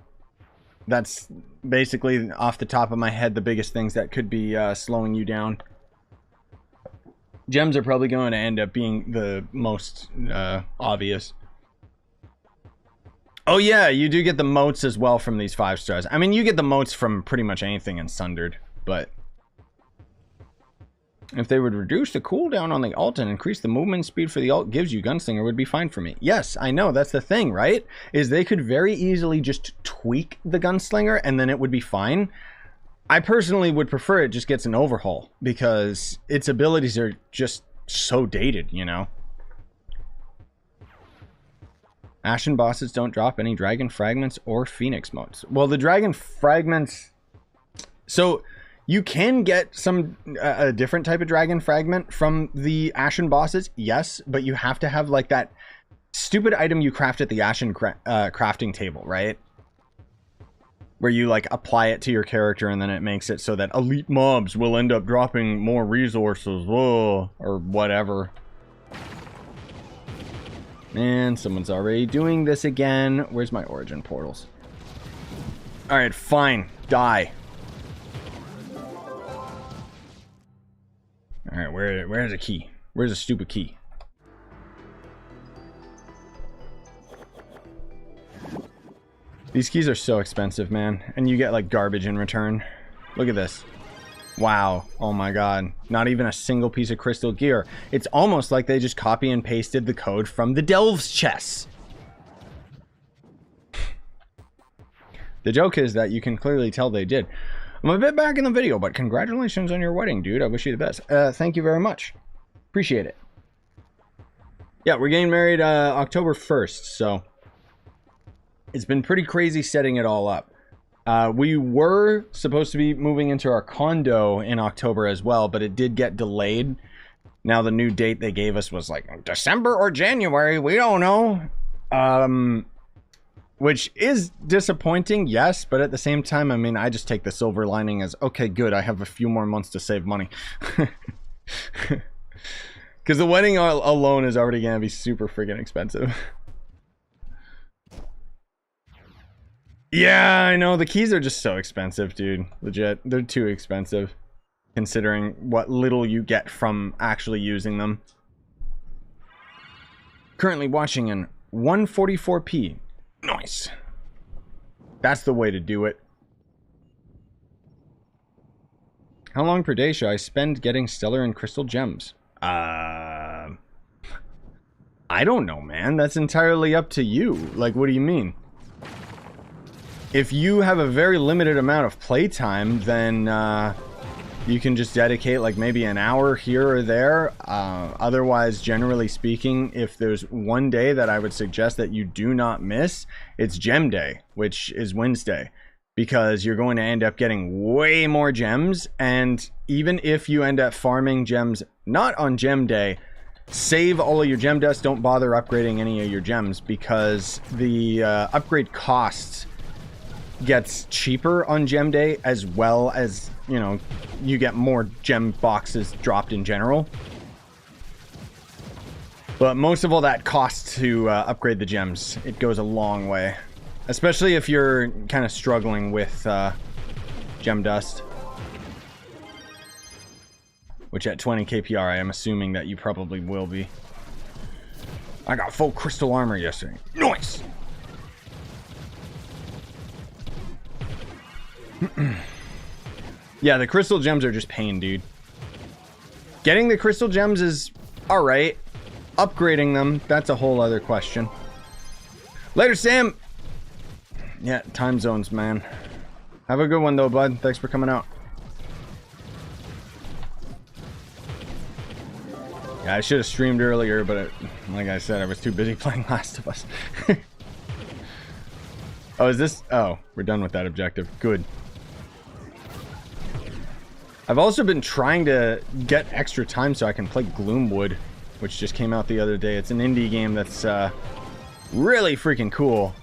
That's basically, off the top of my head, the biggest things that could be slowing you down. Gems are probably going to end up being the most obvious. Oh yeah, you do get the motes as well from these 5 stars. I mean, you get the motes from pretty much anything in Sundered, but... If they would reduce the cooldown on the ult and increase the movement speed for the ult gives you Gunslinger would be fine for me. Yes, I know, that's the thing, right? Is they could very easily just tweak the Gunslinger and then it would be fine. I personally would prefer it just gets an overhaul because its abilities are just so dated, you know? Ashen bosses don't drop any dragon fragments or phoenix motes. Well, the dragon fragments... So, you can get some a different type of dragon fragment from the Ashen bosses, yes, but you have to have, like, that stupid item you craft at the Ashen crafting table, right? Where you, like, apply it to your character and then it makes it so that elite mobs will end up dropping more resources, whoa, or whatever. Man, someone's already doing this again. Where's my origin portals? Alright, fine. Die. Alright, where's the key? Where's the stupid key? These keys are so expensive, man. And you get, like, garbage in return. Look at this. Wow. Oh my god. Not even a single piece of crystal gear. It's almost like they just copy and pasted the code from the Delves chests. The joke is that you can clearly tell they did. I'm a bit back in the video, but congratulations on your wedding, dude. I wish you the best. Thank you very much. Appreciate it. Yeah, we're getting married October 1st, so... It's been pretty crazy setting it all up. We were supposed to be moving into our condo in October as well, but it did get delayed. Now the new date they gave us was like December or January, we don't know. Which is disappointing, yes, but at the same time, I mean, I just take the silver lining as, okay, good, I have a few more months to save money. Because the wedding alone is already going to be super freaking expensive. Yeah, I know. The keys are just so expensive, dude. Legit. They're too expensive. Considering what little you get from actually using them. Currently watching in 144p. Nice. That's the way to do it. How long per day should I spend getting stellar and crystal gems? I don't know, man. That's entirely up to you. Like, what do you mean? if you have a very limited amount of playtime, then you can just dedicate like maybe an hour here or there. Otherwise, generally speaking, if there's one day that I would suggest that you do not miss, it's Gem Day, which is Wednesday, because you're going to end up getting way more gems. And even if you end up farming gems not on Gem Day, save all of your gem dust. Don't bother upgrading any of your gems, because the upgrade costs gets cheaper on Gem Day, as well as, you know, you get more gem boxes dropped in general. But most of all that costs to upgrade the gems. It goes a long way, especially if you're kind of struggling with gem dust, which at 20 KPR I am assuming that you probably will be. I got full crystal armor yesterday. Nice. Yeah, the crystal gems are just pain, dude. Getting the crystal gems is alright. Upgrading them, that's a whole other question. Later, Sam! Yeah, time zones, man. Have a good one, though, bud. Thanks for coming out. Yeah, I should have streamed earlier, but like I said, I was too busy playing Last of Us. Oh, is this... Oh, we're done with that objective. Good. I've also been trying to get extra time so I can play Gloomwood, which just came out the other day. It's an indie game that's really freaking cool.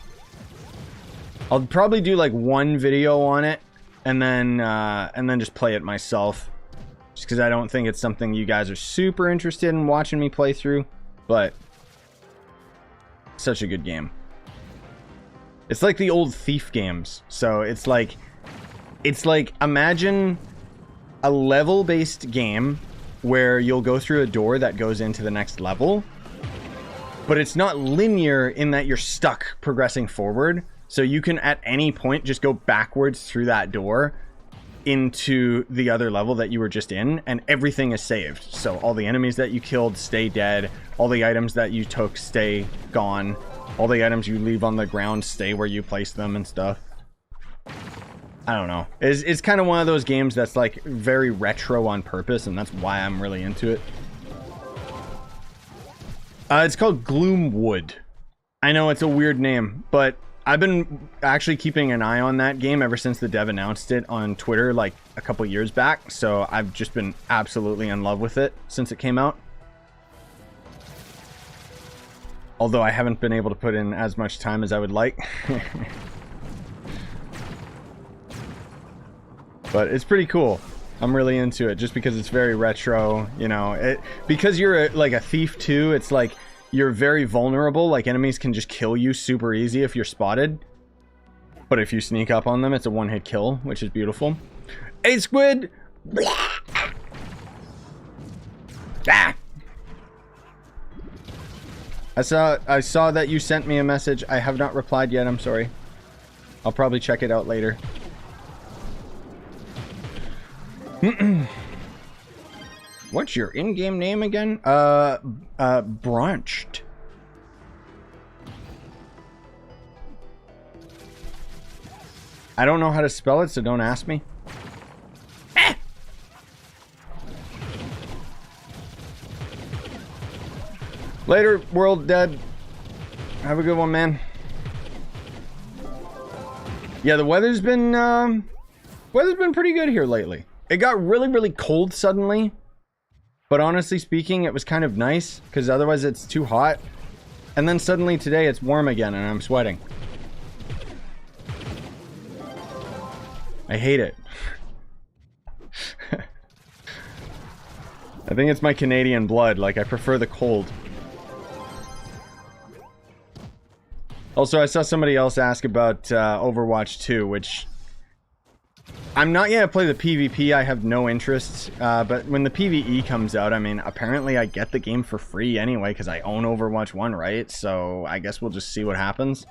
I'll probably do like one video on it and then just play it myself, just because I don't think it's something you guys are super interested in watching me play through. But such a good game. It's like the old Thief games. So it's like imagine a level-based game where you'll go through a door that goes into the next level, but it's not linear in that you're stuck progressing forward. So you can at any point just go backwards through that door into the other level that you were just in, and everything is saved. So all the enemies that you killed stay dead, all the items that you took stay gone, all the items you leave on the ground stay where you placed them and stuff. I don't know. It's kind of one of those games that's like very retro on purpose, and that's why I'm really into it. It's called Gloomwood. I know it's a weird name, but I've been actually keeping an eye on that game ever since the dev announced it on Twitter like a couple years back. So I've just been absolutely in love with it since it came out. Although I haven't been able to put in as much time as I would like. But it's pretty cool. I'm really into it just because it's very retro, you know. Because you're like a thief too, it's like you're very vulnerable. Like enemies can just kill you super easy if you're spotted. But if you sneak up on them, it's a one-hit kill, which is beautiful. Hey, Squid! Ah! I saw that you sent me a message. I have not replied yet, I'm sorry. I'll probably check it out later. What's your in-game name again? Branched. I don't know how to spell it, so don't ask me. Ah! Later, world dead. Have a good one, man. Yeah, the weather's been pretty good here lately. It got really, really cold suddenly. But honestly speaking, it was kind of nice, because otherwise it's too hot. And then suddenly today it's warm again and I'm sweating. I hate it. I think it's my Canadian blood. Like, I prefer the cold. Also, I saw somebody else ask about Overwatch 2, which... I'm not gonna play the PvP, I have no interest, but when the PvE comes out, I mean, apparently I get the game for free anyway, because I own Overwatch 1, right? So, I guess we'll just see what happens.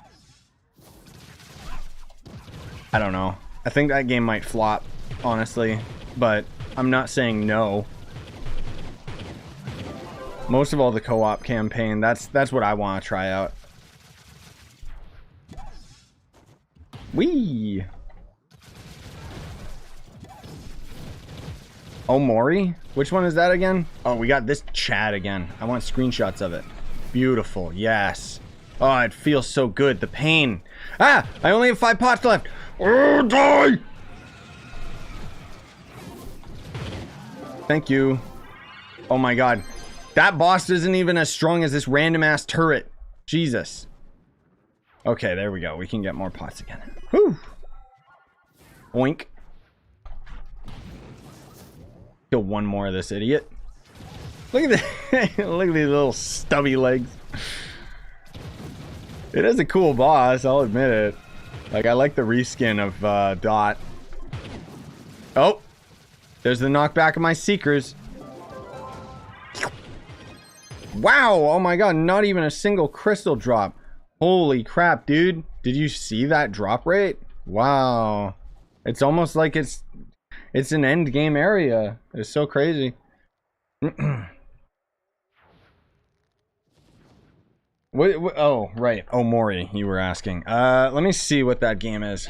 I don't know. I think that game might flop, honestly, but I'm not saying no. Most of all, the co-op campaign, that's what I want to try out. Whee! Oh, Mori? Which one is that again? Oh, we got this Chad again. I want screenshots of it. Beautiful. Yes. Oh, it feels so good. The pain. Ah! I only have 5 pots left. Oh, die! Thank you. Oh my god. That boss isn't even as strong as this random ass turret. Jesus. Okay, there we go. We can get more pots again. Whew. Oink. Kill one more of this idiot. Look at this. Look at these little stubby legs. It is a cool boss, I'll admit it. Like, I like the reskin of Dot. Oh! There's the knockback of my Seekers. Wow! Oh my god, not even a single crystal drop. Holy crap, dude. Did you see that drop rate? Wow. It's almost like it's an end game area. It's so crazy. What, oh, right. Oh, Mori, you were asking. Let me see what that game is.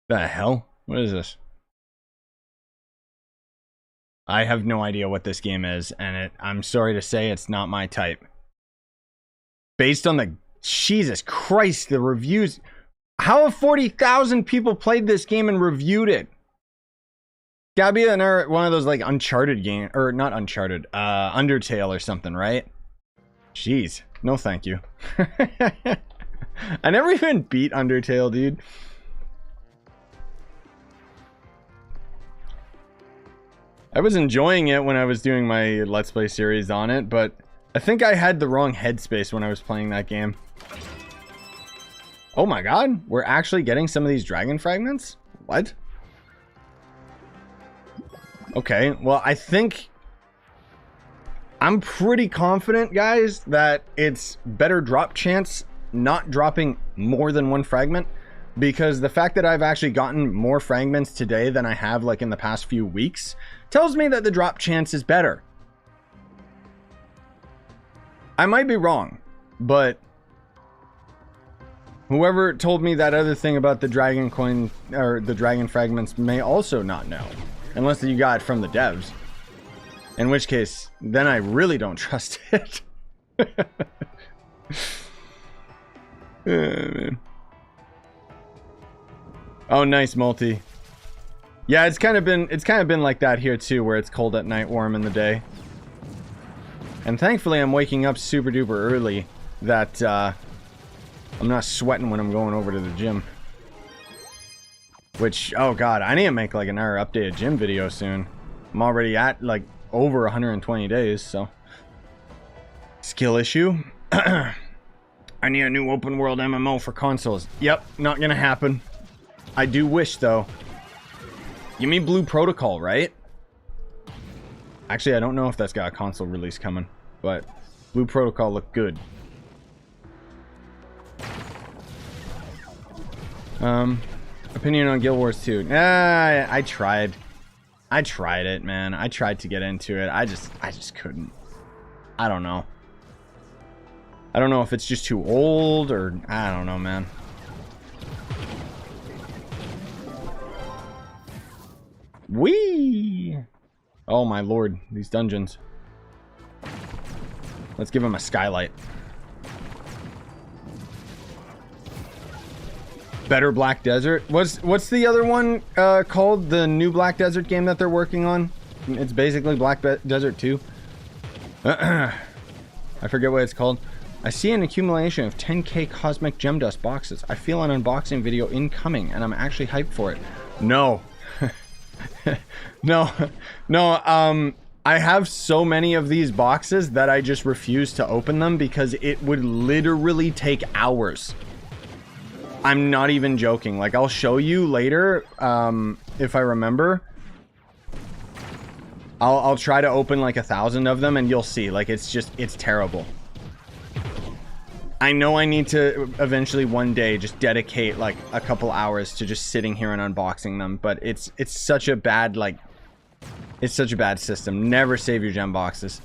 The hell? What is this? I have no idea what this game is, and I'm sorry to say it's not my type. Based on the... Jesus Christ, the reviews... How have 40,000 people played this game and reviewed it? Gotta be one of those, like, Uncharted game... Or, not Uncharted. Undertale or something, right? Jeez. No thank you. I never even beat Undertale, dude. I was enjoying it when I was doing my Let's Play series on it, but I think I had the wrong headspace when I was playing that game. Oh my god, we're actually getting some of these dragon fragments? What? Okay, well, I think... I'm pretty confident, guys, that it's better drop chance not dropping more than 1 fragment, because the fact that I've actually gotten more fragments today than I have, like, in the past few weeks tells me that the drop chance is better. I might be wrong, but whoever told me that other thing about the dragon coin or the dragon fragments may also not know, unless you got it from the devs. In which case, then I really don't trust it. Oh, man. Oh, nice multi. Yeah, it's kind of been like that here too, where it's cold at night, warm in the day. And thankfully, I'm waking up super duper early that I'm not sweating when I'm going over to the gym. Which, oh god, I need to make like another updated gym video soon. I'm already at like over 120 days, so skill issue. I need a new open world MMO for consoles. Yep, not gonna happen. I do wish though. You mean Blue Protocol, right? Actually, I don't know if that's got a console release coming, but Blue Protocol looked good. Opinion on Guild Wars 2. I tried. I tried it, man. I tried to get into it. I just couldn't. I don't know. I don't know if it's just too old or I don't know, man. Whee! Oh my lord, these dungeons. Let's give him a skylight. Better Black Desert. What's the other one called? The new Black Desert game that they're working on? It's basically Black Desert 2. I forget what it's called. I see an accumulation of 10k cosmic gem dust boxes. I feel an unboxing video incoming, and I'm actually hyped for it. No. No. I have so many of these boxes that I just refuse to open them because it would literally take hours. I'm not even joking. Like, I'll show you later, if I remember. I'll try to open like 1,000 of them and you'll see. Like, it's terrible. I know I need to eventually one day just dedicate like a couple hours to just sitting here and unboxing them, but it's such a bad, like, it's such a bad system. Never save your gem boxes.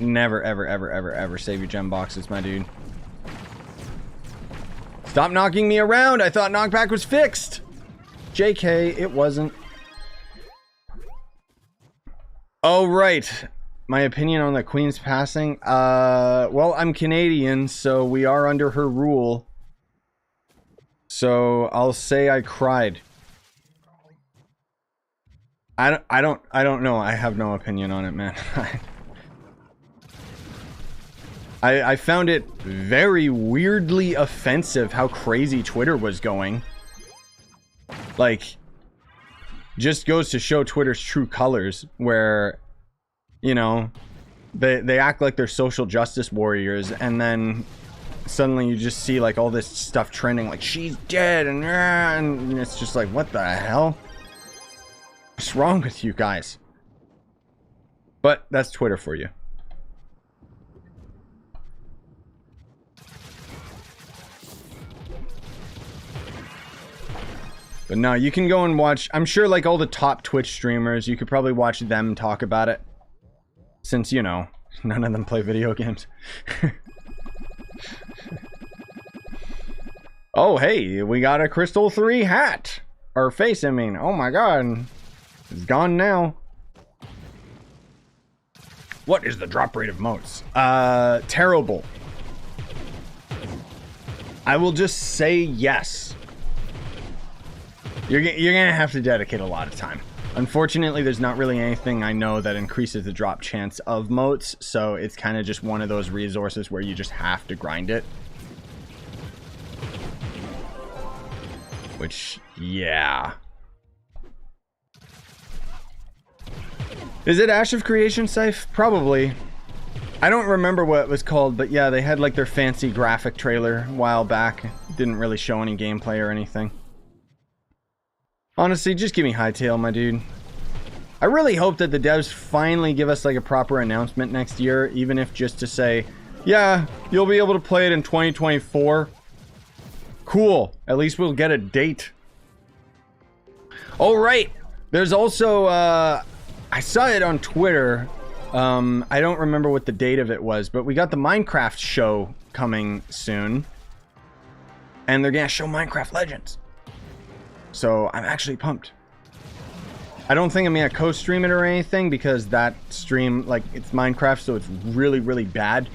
Never, ever, ever, ever, ever save your gem boxes, my dude. Stop knocking me around. I thought knockback was fixed. JK, it wasn't. Oh, right. My opinion on the Queen's passing. Well, I'm Canadian, so we are under her rule. So I'll say I cried. I don't know. I have no opinion on it, man. I found it very weirdly offensive how crazy Twitter was going. Like, just goes to show Twitter's true colors, where, you know, they act like they're social justice warriors, and then suddenly you just see like all this stuff trending, like she's dead, and it's just like, what the hell? What's wrong with you guys? But that's Twitter for you. But no, you can go and watch, I'm sure like all the top Twitch streamers, you could probably watch them talk about it. Since, you know, none of them play video games. Oh, hey, we got a Crystal 3 hat. Or face, I mean. Oh my god. It's gone now. What is the drop rate of motes? Terrible. I will just say yes. You're gonna have to dedicate a lot of time. Unfortunately, there's not really anything I know that increases the drop chance of motes, so it's kind of just one of those resources where you just have to grind it. Which, yeah. Is it Ash of Creation, Scythe? Probably. I don't remember what it was called, but yeah, they had like their fancy graphic trailer a while back. Didn't really show any gameplay or anything. Honestly, just give me Hytale, my dude. I really hope that the devs finally give us like a proper announcement next year, even if just to say, yeah, you'll be able to play it in 2024. Cool. At least we'll get a date. Oh, right. There's also, I saw it on Twitter. I don't remember what the date of it was, but we got the Minecraft show coming soon. And they're gonna show Minecraft Legends. So I'm actually pumped. I don't think I'm gonna co-stream it or anything because that stream, like, it's Minecraft, so it's really, really bad.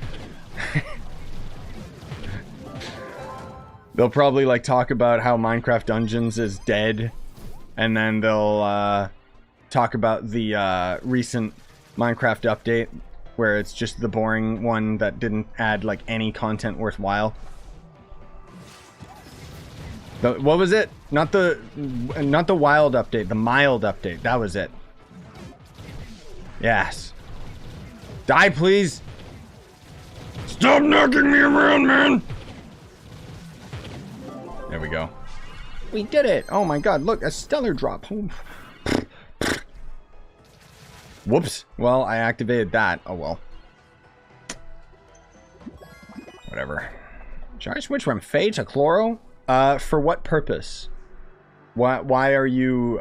They'll probably like talk about how Minecraft Dungeons is dead, and then they'll talk about the recent Minecraft update where it's just the boring one that didn't add like any content worthwhile. What was it? Not the wild update, the mild update. That was it. Yes. Die, please. Stop knocking me around, man. There we go. We did it. Oh my god, look, a stellar drop. Whoops. Well, I activated that. Oh well. Whatever. Should I switch from Fae to Chloro? For what purpose? Why are you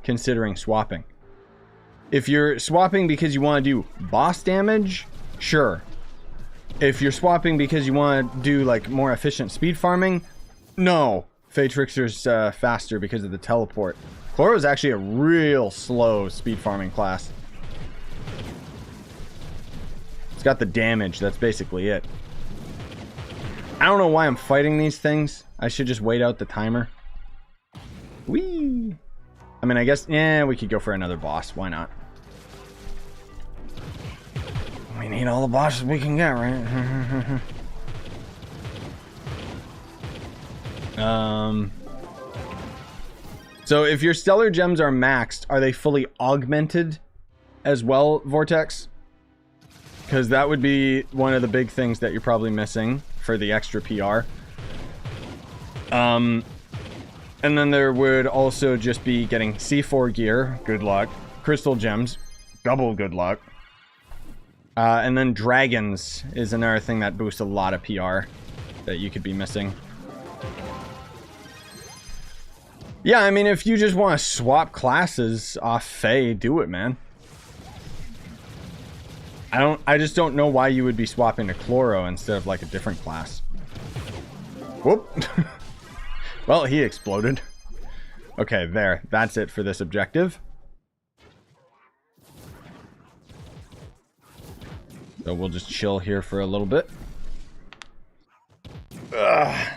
considering swapping? If you're swapping because you want to do boss damage, sure. If you're swapping because you want to do like more efficient speed farming, no. Fae Trickster's faster because of the teleport. Chloro is actually a real slow speed farming class. It's got the damage, that's basically it. I don't know why I'm fighting these things. I should just wait out the timer. Whee! I mean, I guess, yeah, we could go for another boss. Why not? We need all the bosses we can get, right? So if your stellar gems are maxed, are they fully augmented as well, Vortex? Because that would be one of the big things that you're probably missing for the extra PR. And then there would also just be getting C4 gear, good luck. Crystal gems, double good luck. And then dragons is another thing that boosts a lot of PR that you could be missing. Yeah, I mean, if you just want to swap classes off Fae, do it, man. I just don't know why you would be swapping to Chloro instead of like a different class. Whoop. Well, he exploded. Okay, there. That's it for this objective. So we'll just chill here for a little bit.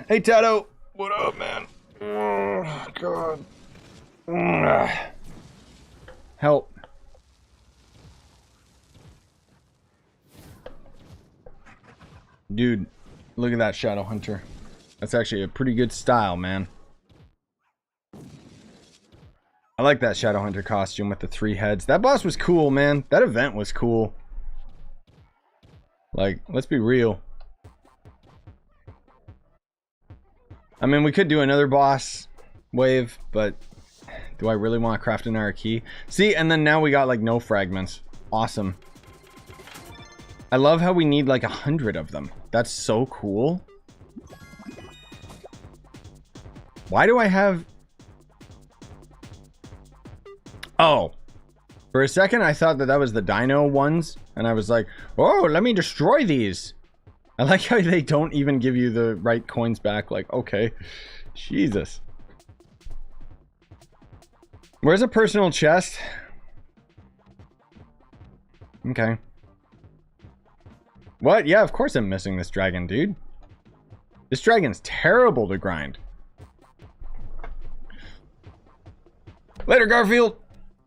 Hey, Tato. What up, man? Oh, God. Help. Dude, look at that Shadow Hunter. That's actually a pretty good style, man. I like that Shadow Hunter costume with the 3 heads. That boss was cool, man. That event was cool. Like, let's be real. I mean, we could do another boss wave, but do I really want to craft another key? See, and then now we got, like, no fragments. Awesome. I love how we need, like, 100 of them. That's so cool. Why do I have... Oh. For a second, I thought that that was the dino ones. And I was like, oh, let me destroy these. I like how they don't even give you the right coins back. Like, okay. Jesus. Where's a personal chest? Okay. What? Yeah, of course I'm missing this dragon, dude. This dragon's terrible to grind. Later, Garfield.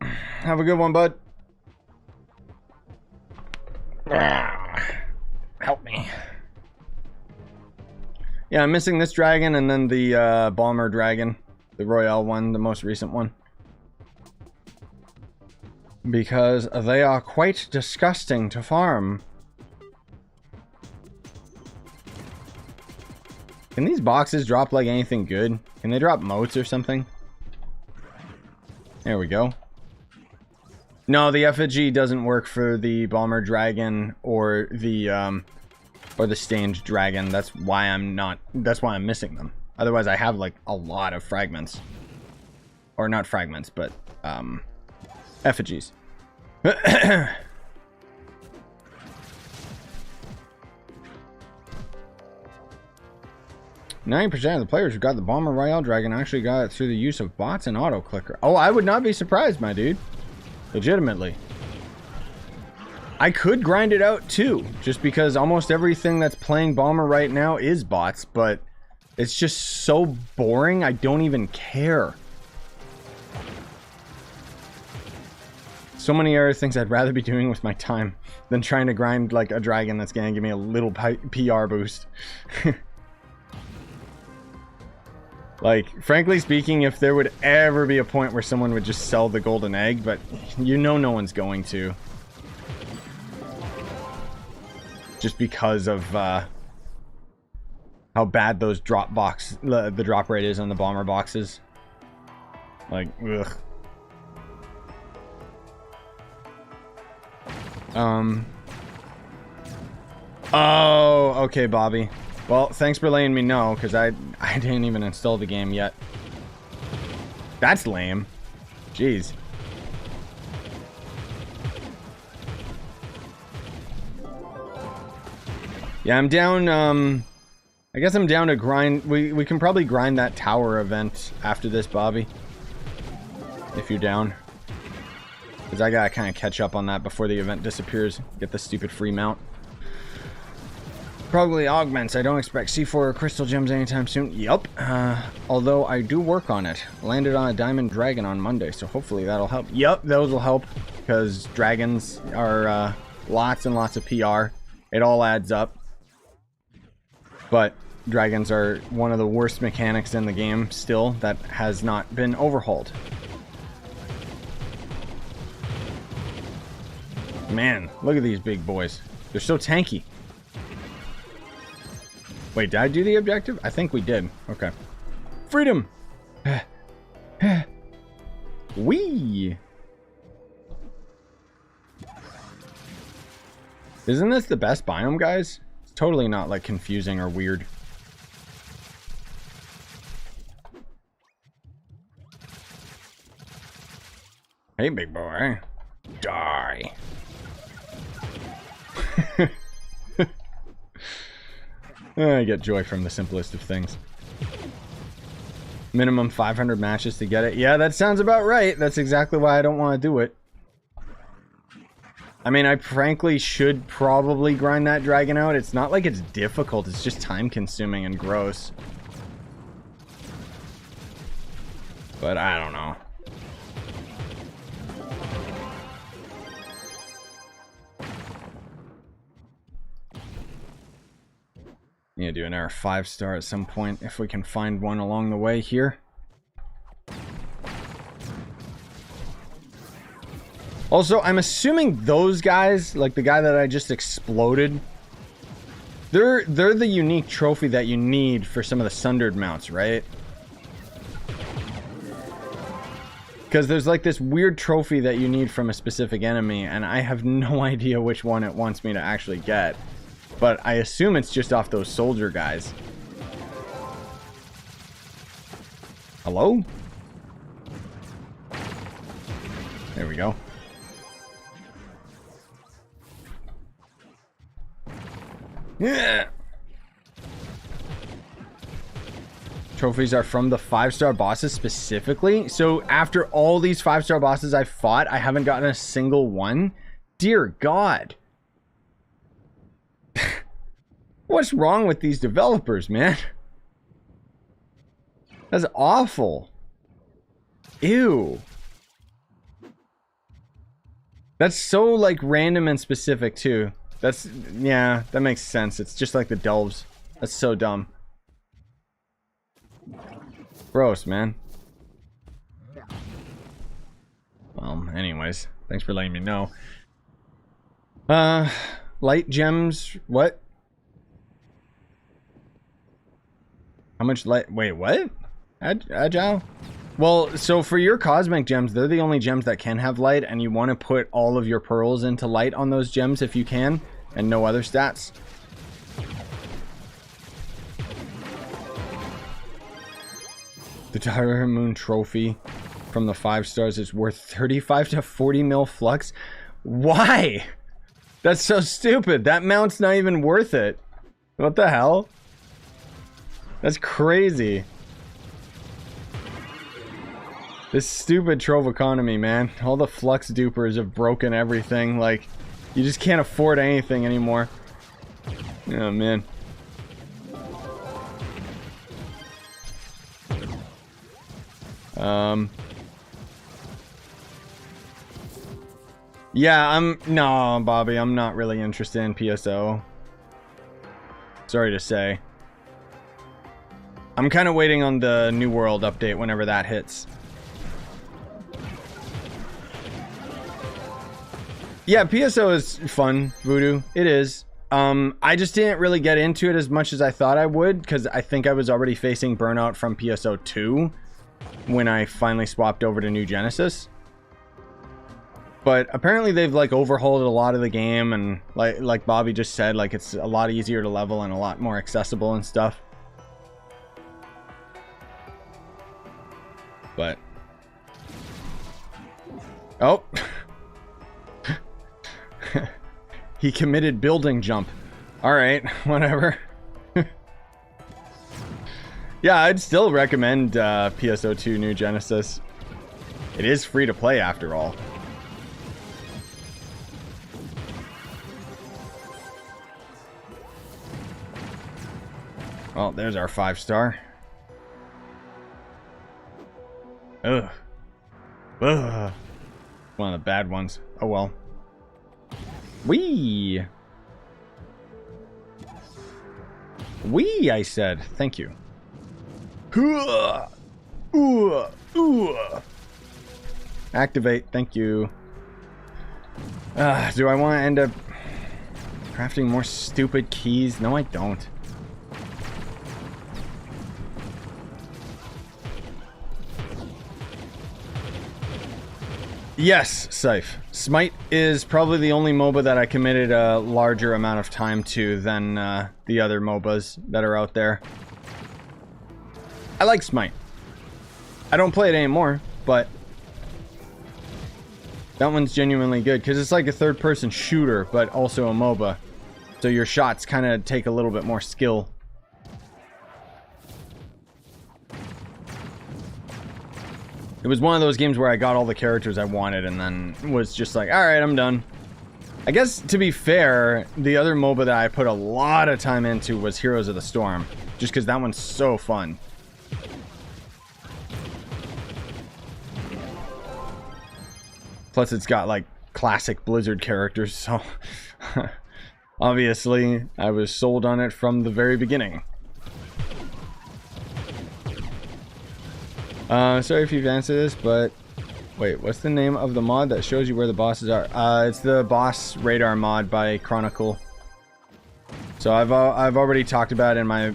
Have a good one, bud. Help me. Yeah, I'm missing this dragon and then the bomber dragon. The Royale one, the most recent one. Because they are quite disgusting to farm. Can these boxes drop like anything good? Can they drop motes or something? There we go. No, the effigy doesn't work for the bomber dragon or the stained dragon. That's why I'm missing them. Otherwise I have like a lot of fragments. Or not fragments, but effigies. 90% of the players who got the Bomber Royale Dragon actually got it through the use of bots and auto clicker. Oh, I would not be surprised, my dude. Legitimately. I could grind it out too, just because almost everything that's playing Bomber right now is bots, but it's just so boring, I don't even care. So many other things I'd rather be doing with my time than trying to grind like a dragon that's gonna give me a little PR boost. Like, frankly speaking, if there would ever be a point where someone would just sell the golden egg, but you know no one's going to. Just because of how bad those the drop rate is on the bomber boxes. Like, ugh. Oh, okay, Bobby. Well, thanks for letting me know, because I didn't even install the game yet. That's lame. Jeez. Yeah, I'm down, I guess I'm down to grind. We can probably grind that tower event after this, Bobby. If you're down. Because I gotta kind of catch up on that before the event disappears. Get the stupid free mount. Probably augments. I don't expect C4 or crystal gems anytime soon. Yup. Although I do work on it. Landed on a diamond dragon on Monday, so hopefully that'll help. Yup, those will help. Because dragons are lots and lots of PR. It all adds up. But dragons are one of the worst mechanics in the game still that has not been overhauled. Man, look at these big boys. They're so tanky. Wait, did I do the objective? I think we did. Okay. Freedom! Whee! Isn't this the best biome, guys? It's totally not, like, confusing or weird. Hey, big boy. Die. I get joy from the simplest of things. Minimum 500 matches to get it. Yeah, that sounds about right. That's exactly why I don't want to do it. I mean, I frankly should probably grind that dragon out. It's not like it's difficult. It's just time consuming and gross. But I don't know. Need to do another 5-star at some point if we can find one along the way here. Also, I'm assuming those guys, like the guy that I just exploded, they're the unique trophy that you need for some of the sundered mounts, right? Because there's like this weird trophy that you need from a specific enemy, and I have no idea which one it wants me to actually get. But I assume it's just off those soldier guys. Hello? There we go. Yeah. Trophies are from the 5-star bosses specifically. So after all these 5-star bosses I've fought, I haven't gotten a single one. Dear God. What's wrong with these developers, man? That's awful. Ew. That's so like random and specific too. That's, yeah, that makes sense. It's just like the delves. That's so dumb. Gross, man. Well, anyways, thanks for letting me know. Light gems, what? How much light? Wait, what? Agile? Well, so for your cosmic gems, they're the only gems that can have light, and you want to put all of your pearls into light on those gems if you can, and no other stats. The Tyler Moon trophy from the 5 stars is worth 35 to 40 mil flux. Why? That's so stupid. That mount's not even worth it. What the hell? That's crazy. This stupid Trove economy, man. All the flux dupers have broken everything. Like, you just can't afford anything anymore. Oh, man. Yeah, no, Bobby, I'm not really interested in PSO. Sorry to say. I'm kind of waiting on the New World update whenever that hits. Yeah, PSO is fun, Voodoo. It is. I just didn't really get into it as much as I thought I would, because I think I was already facing burnout from PSO 2 when I finally swapped over to New Genesis. But apparently they've like overhauled a lot of the game, and like Bobby just said, like it's a lot easier to level and a lot more accessible and stuff. But oh. He committed building jump. Alright, whatever. Yeah, I'd still recommend PSO2 New Genesis. It is free to play after all. Well, there's our 5-star. Ugh. Ugh. One of the bad ones. Oh well. Wee! Wee, I said. Thank you. Activate. Thank you. Do I want to end up crafting more stupid keys? No, I don't. Yes, Scythe. Smite is probably the only MOBA that I committed a larger amount of time to than the other MOBAs that are out there. I like Smite. I don't play it anymore, but that one's genuinely good because it's like a third-person shooter, but also a MOBA. So your shots kind of take a little bit more skill It was one of those games where I got all the characters I wanted and then was just like, alright, I'm done. I guess, to be fair, the other MOBA that I put a lot of time into was Heroes of the Storm. Just because that one's so fun. Plus, it's got, like, classic Blizzard characters, so... obviously, I was sold on it from the very beginning. Sorry if you've answered this, but... wait, what's the name of the mod that shows you where the bosses are? It's the Boss Radar mod by Chronicle. So I've already talked about it in my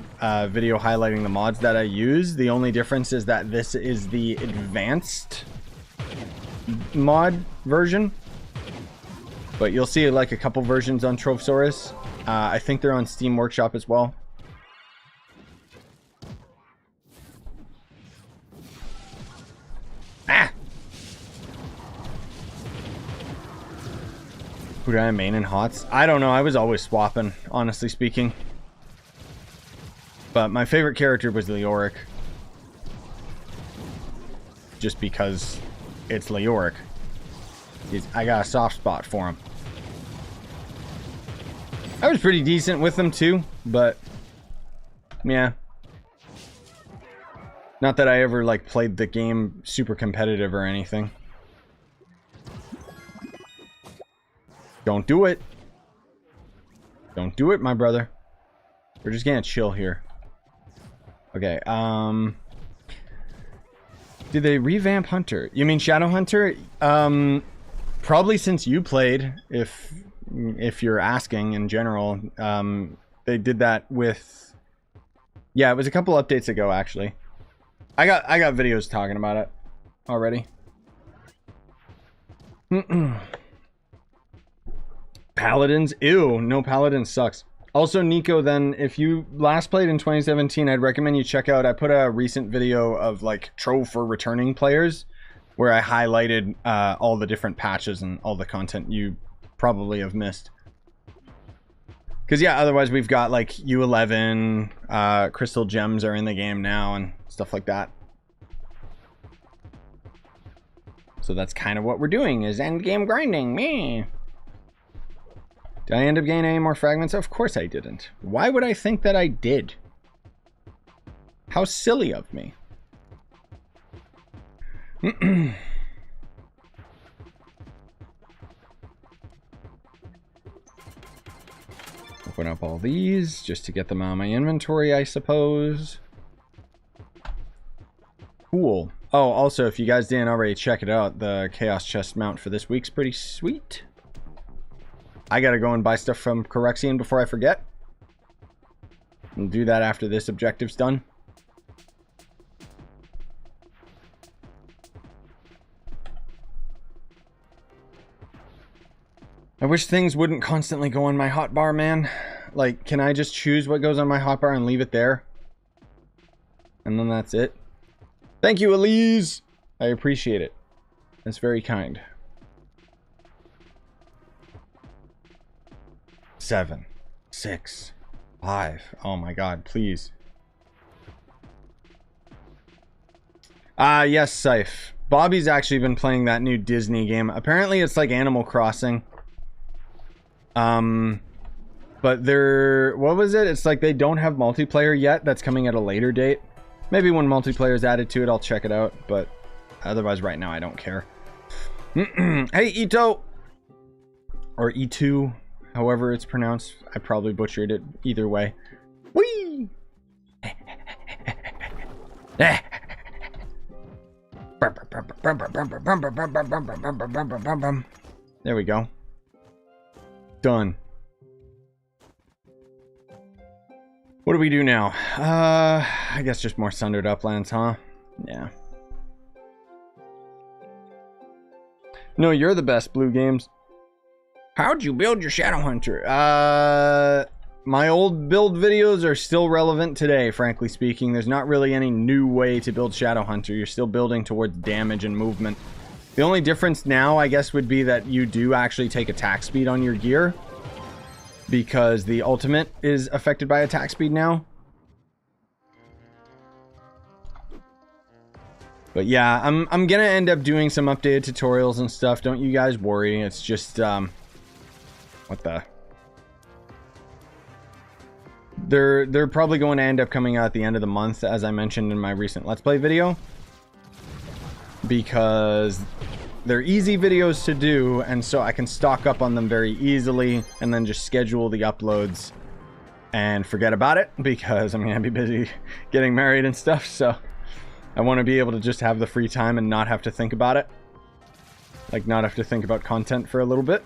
video highlighting the mods that I use. The only difference is that this is the advanced mod version. But you'll see like a couple versions on Trovesaurus. I think they're on Steam Workshop as well. Ah! Who did I main in HOTS? I don't know. I was always swapping, honestly speaking. But my favorite character was Leoric. Just because it's Leoric. I got a soft spot for him. I was pretty decent with them too, but yeah. Not that I ever like played the game super competitive or anything. Don't do it. Don't do it, my brother. We're just gonna chill here. Okay, did they revamp Hunter? You mean Shadow Hunter? Probably since you played, if you're asking in general. They did that with... yeah, it was a couple updates ago, actually. I got videos talking about it already. Paladins? Ew, no, Paladins sucks. Also, Nico, then, if you last played in 2017, I'd recommend you check out... I put a recent video of, like, Trove for returning players, where I highlighted all the different patches and all the content you probably have missed. Because, yeah, otherwise we've got, like, U11, Crystal Gems are in the game now, and stuff like that. So that's kind of what we're doing, is endgame grinding. Me. Did I end up getting any more fragments? Of course I didn't. Why would I think that I did? How silly of me. Open up all these just to get them out of my inventory, I suppose. Cool. Oh, also, if you guys didn't already check it out, the Chaos Chest mount for this week's pretty sweet. I gotta go and buy stuff from Corexian before I forget. I'll do that after this objective's done. I wish things wouldn't constantly go on my hotbar, man. Like, can I just choose what goes on my hotbar and leave it there? And then that's it. Thank you, Elise! I appreciate it. That's very kind. 7, 6, 5. Oh my god, please. Yes, Scythe. Bobby's actually been playing that new Disney game. Apparently it's like Animal Crossing. But they're... what was it? It's like they don't have multiplayer yet. That's coming at a later date. Maybe when multiplayer is added to it, I'll check it out. But otherwise, right now, I don't care. Hey, Ito! Or E2, however it's pronounced. I probably butchered it either way. Whee! There we go. Done. What do we do now? I guess just more sundered uplands, huh? Yeah. No, you're the best, Blue Games. How'd you build your Shadow Hunter? My old build videos are still relevant today, frankly speaking. There's not really any new way to build Shadow Hunter. You're still building towards damage and movement. The only difference now, I guess, would be that you do actually take attack speed on your gear. Because the ultimate is affected by attack speed now. But yeah, I'm gonna end up doing some updated tutorials and stuff. Don't you guys worry. It's just what the? They're probably going to end up coming out at the end of the month, as I mentioned in my recent Let's Play video, because they're easy videos to do, and so I can stock up on them very easily and then just schedule the uploads and forget about it, because I'm gonna be busy getting married and stuff. So I want to be able to just have the free time and not have to think about it, like not have to think about content for a little bit.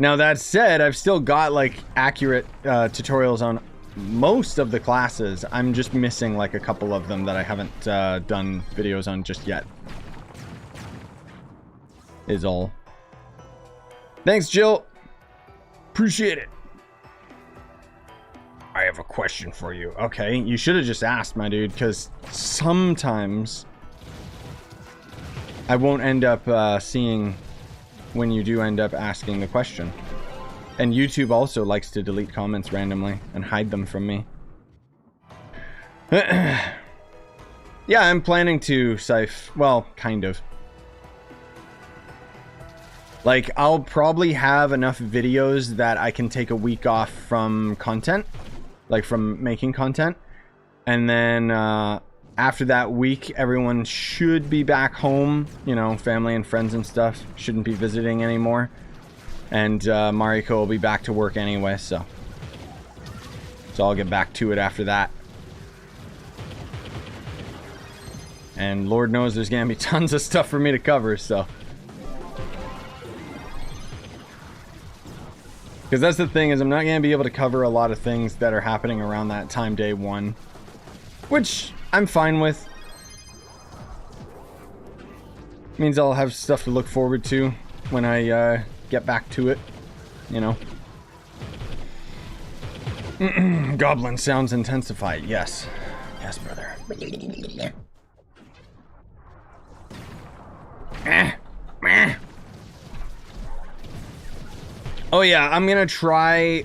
Now that said, I've still got like accurate tutorials on most of the classes. I'm just missing like a couple of them that I haven't done videos on just yet. Is all. Thanks, Jill. Appreciate it. I have a question for you. Okay, you should have just asked, my dude, because sometimes I won't end up seeing when you do end up asking the question. And YouTube also likes to delete comments randomly and hide them from me. Yeah, I'm planning to Scythe. Well, kind of. Like, I'll probably have enough videos that I can take a week off from content. Like, from making content. And then, after that week, everyone should be back home. You know, family and friends and stuff. Shouldn't be visiting anymore. And Mariko will be back to work anyway, so I'll get back to it after that. And Lord knows there's gonna be tons of stuff for me to cover, so. Because that's the thing, is I'm not gonna be able to cover a lot of things that are happening around that time, day one. Which I'm fine with. Means I'll have stuff to look forward to when I get back to it, you know. Goblin sounds intensified. Yes. Yes, brother. Oh yeah, I'm gonna try.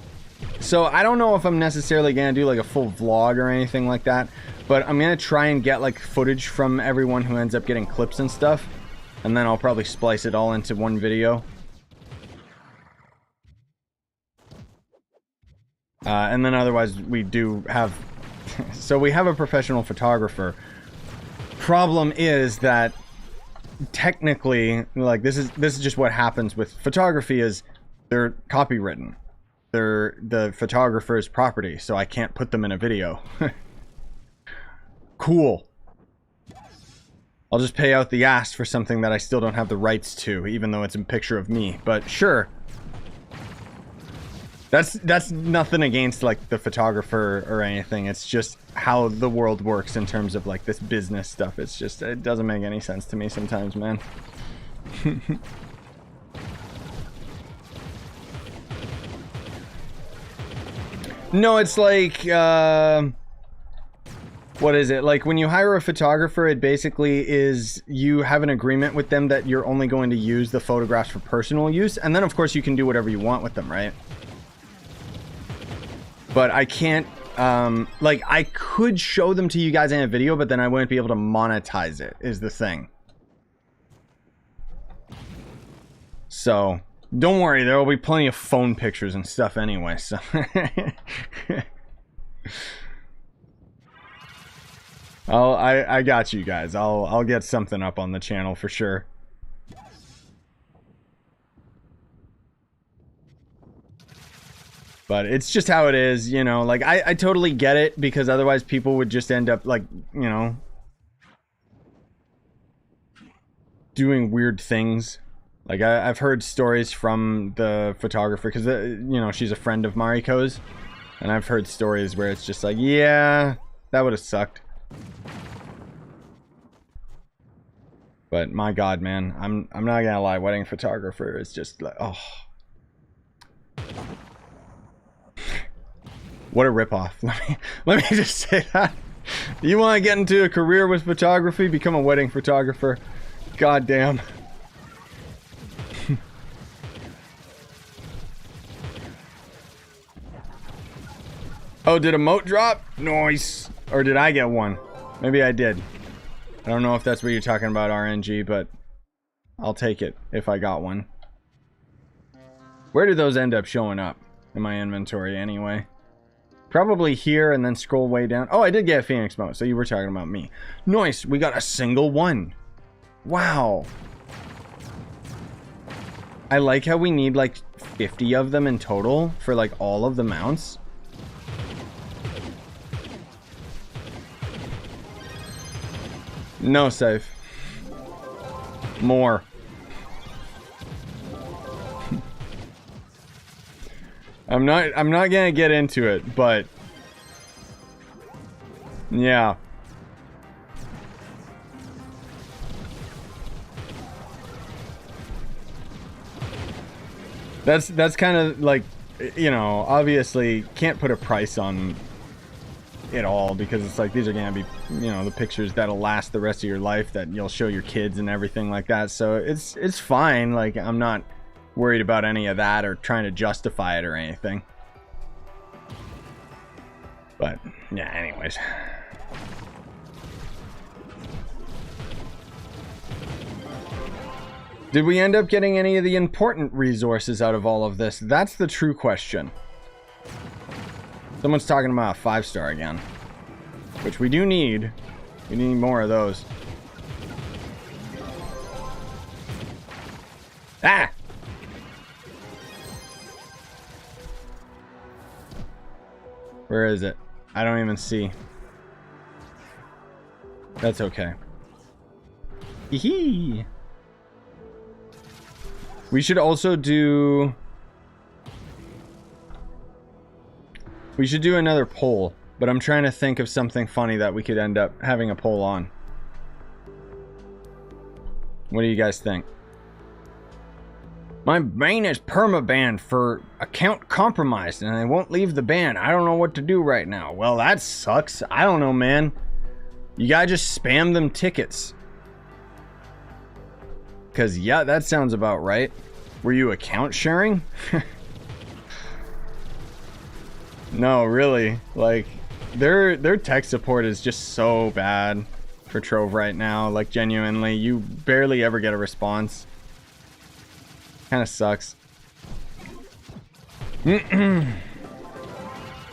So I don't know if I'm necessarily gonna do like a full vlog or anything like that, but I'm gonna try and get like footage from everyone who ends up getting clips and stuff, and then I'll probably splice it all into one video. And then otherwise we do have, so we have a professional photographer. Problem is that technically, like, this is just what happens with photography, is they're copywritten. They're the photographer's property, so I can't put them in a video. Cool. I'll just pay out the ass for something that I still don't have the rights to, even though it's a picture of me, but sure. That's nothing against like the photographer or anything. It's just how the world works in terms of like this business stuff. It's just, it doesn't make any sense to me sometimes, man. No, it's like what is it? Like when you hire a photographer, it basically is you have an agreement with them that you're only going to use the photographs for personal use, and then of course you can do whatever you want with them, right? But I can't, like, I could show them to you guys in a video, but then I wouldn't be able to monetize it, is the thing. So, don't worry, there will be plenty of phone pictures and stuff anyway, so. I got you guys. I'll get something up on the channel for sure. But it's just how it is, you know, like, I totally get it, because otherwise people would just end up, like, you know, doing weird things. Like, I've heard stories from the photographer, because, you know, she's a friend of Mariko's, and I've heard stories where it's just like, yeah, that would have sucked. But my God, man, I'm not gonna lie, wedding photographer is just like, oh. What a ripoff. Let me just say that. You want to get into a career with photography? Become a wedding photographer. God damn. Oh, did a moat drop? Nice. Or did I get one? Maybe I did. I don't know if that's what you're talking about, RNG, but I'll take it if I got one. Where do those end up showing up in my inventory anyway? Probably here and then scroll way down. Oh, I did get a Phoenix mode, so you were talking about me. Nice, we got a single one. Wow. I like how we need like 50 of them in total for like all of the mounts. No, safe. More. I'm not gonna get into it, but yeah. That's kind of like, you know, obviously can't put a price on it all because it's like these are gonna be, you know, the pictures that'll last the rest of your life that you'll show your kids and everything like that. So it's fine. Like I'm not worried about any of that or trying to justify it or anything. But yeah, anyways. Did we end up getting any of the important resources out of all of this? That's the true question. Someone's talking about a 5-star again, which we do need. We need more of those. Ah! Where is it? I don't even see. That's okay. Hee. We should also do... We should do another poll, but I'm trying to think of something funny that we could end up having a poll on. What do you guys think? My main is permabanned for account compromised and I won't leave the ban. I don't know what to do right now. Well, that sucks. I don't know, man. You gotta just spam them tickets. Cause yeah, that sounds about right. Were you account sharing? No, really. Like their tech support is just so bad for Trove right now. Like genuinely, you barely ever get a response. Kind of sucks.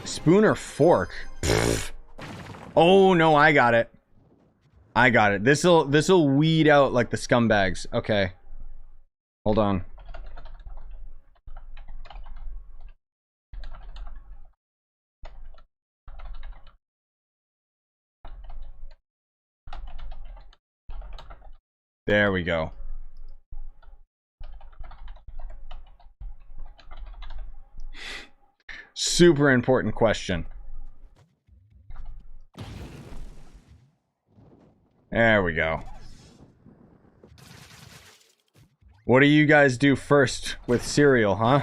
Spoon or fork? Pfft. Oh no, I got it. I got it. This'll weed out like the scumbags. Okay. Hold on. There we go. Super important question. There we go. What do you guys do first with cereal, huh?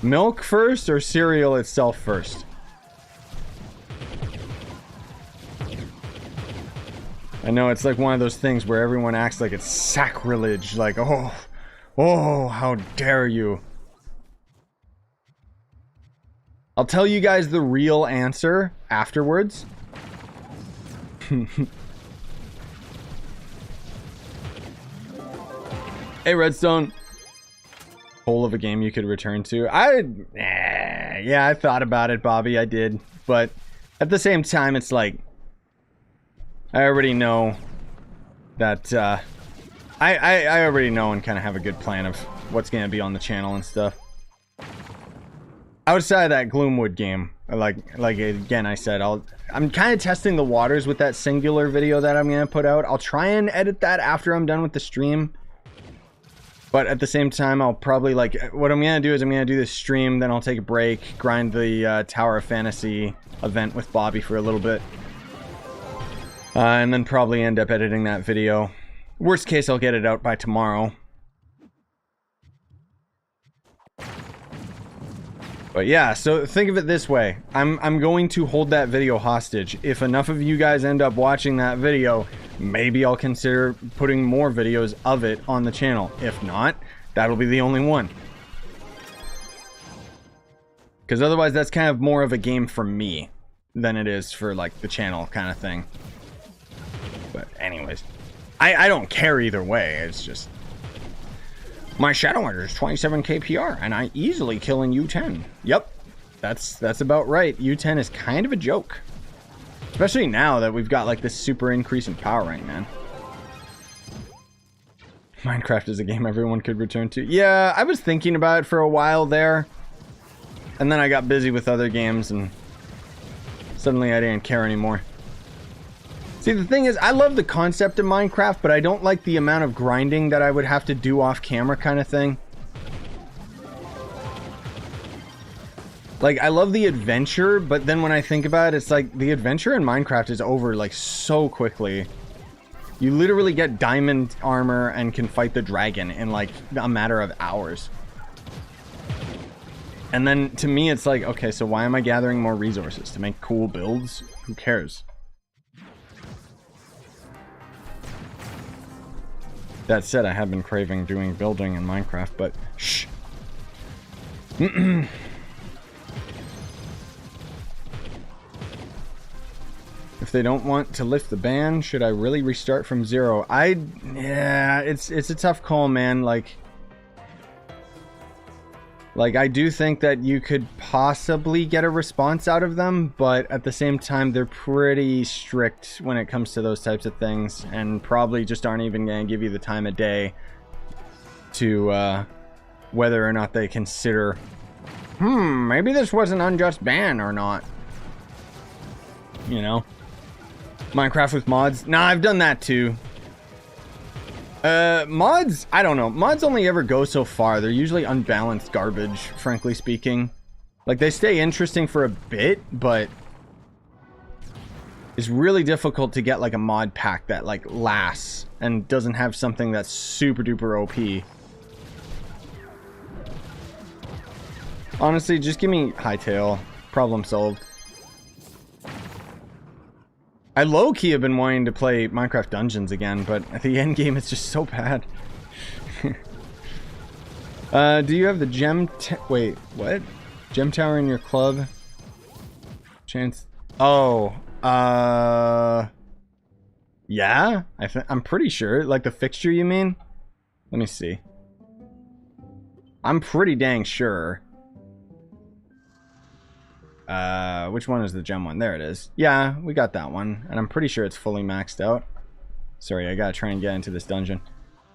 Milk first or cereal itself first? I know it's like one of those things where everyone acts like it's sacrilege, like, oh, how dare you. I'll tell you guys the real answer afterwards. Hey, Redstone. Whole of a game you could return to. Yeah, I thought about it, Bobby. I did. But at the same time, it's like, I already know that, I already know and kind of have a good plan of what's going to be on the channel and stuff. Outside of that Gloomwood game, like again, I said, I'm kind of testing the waters with that singular video that I'm going to put out. I'll try and edit that after I'm done with the stream. But at the same time, I'll probably, like, what I'm going to do is I'm going to do this stream, then I'll take a break, grind the Tower of Fantasy event with Bobby for a little bit. And then probably end up editing that video. Worst case, I'll get it out by tomorrow. But yeah, so think of it this way. I'm going to hold that video hostage. If enough of you guys end up watching that video, maybe I'll consider putting more videos of it on the channel. If not, that'll be the only one. Because otherwise, that's kind of more of a game for me. than it is for like the channel kind of thing. But anyways, I don't care either way. It's just my Shadow Hunter is 27 KPR and I easily kill in U10. Yep, that's about right. U10 is kind of a joke, especially now that we've got like this super increase in power rank, man. Minecraft is a game everyone could return to. Yeah, I was thinking about it for a while there, and then I got busy with other games and suddenly I didn't care anymore. See, the thing is, I love the concept of Minecraft, but I don't like the amount of grinding that I would have to do off camera kind of thing. Like, I love the adventure, but then when I think about it, it's like the adventure in Minecraft is over like so quickly. You literally get diamond armor and can fight the dragon in like a matter of hours. And then to me, it's like, okay, so why am I gathering more resources? To make cool builds? Who cares? That said, I have been craving doing building in Minecraft, but shh. If they don't want to lift the ban, should I really restart from zero? Yeah, it's a tough call, man. Like I do think that you could possibly get a response out of them, but at the same time, they're pretty strict when it comes to those types of things, and probably just aren't even going to give you the time of day to whether or not they consider, maybe this was an unjust ban or not. You know? Minecraft with mods? Nah, I've done that too. Mods, I don't know. Mods only ever go so far. They're usually unbalanced garbage, frankly speaking. Like, they stay interesting for a bit, but it's really difficult to get like a mod pack that like lasts and doesn't have something that's super duper OP. Honestly, just give me Hightail. Problem solved. I low-key have been wanting to play Minecraft Dungeons again, but at the end game it's just so bad. Do you have the gem wait, what? Gem tower in your club? Chance. Oh, yeah? I'm pretty sure. Like the fixture, you mean? Let me see. I'm pretty dang sure. Which one is the gem one? There it is. Yeah, we got that one. And I'm pretty sure it's fully maxed out. Sorry, I gotta try and get into this dungeon.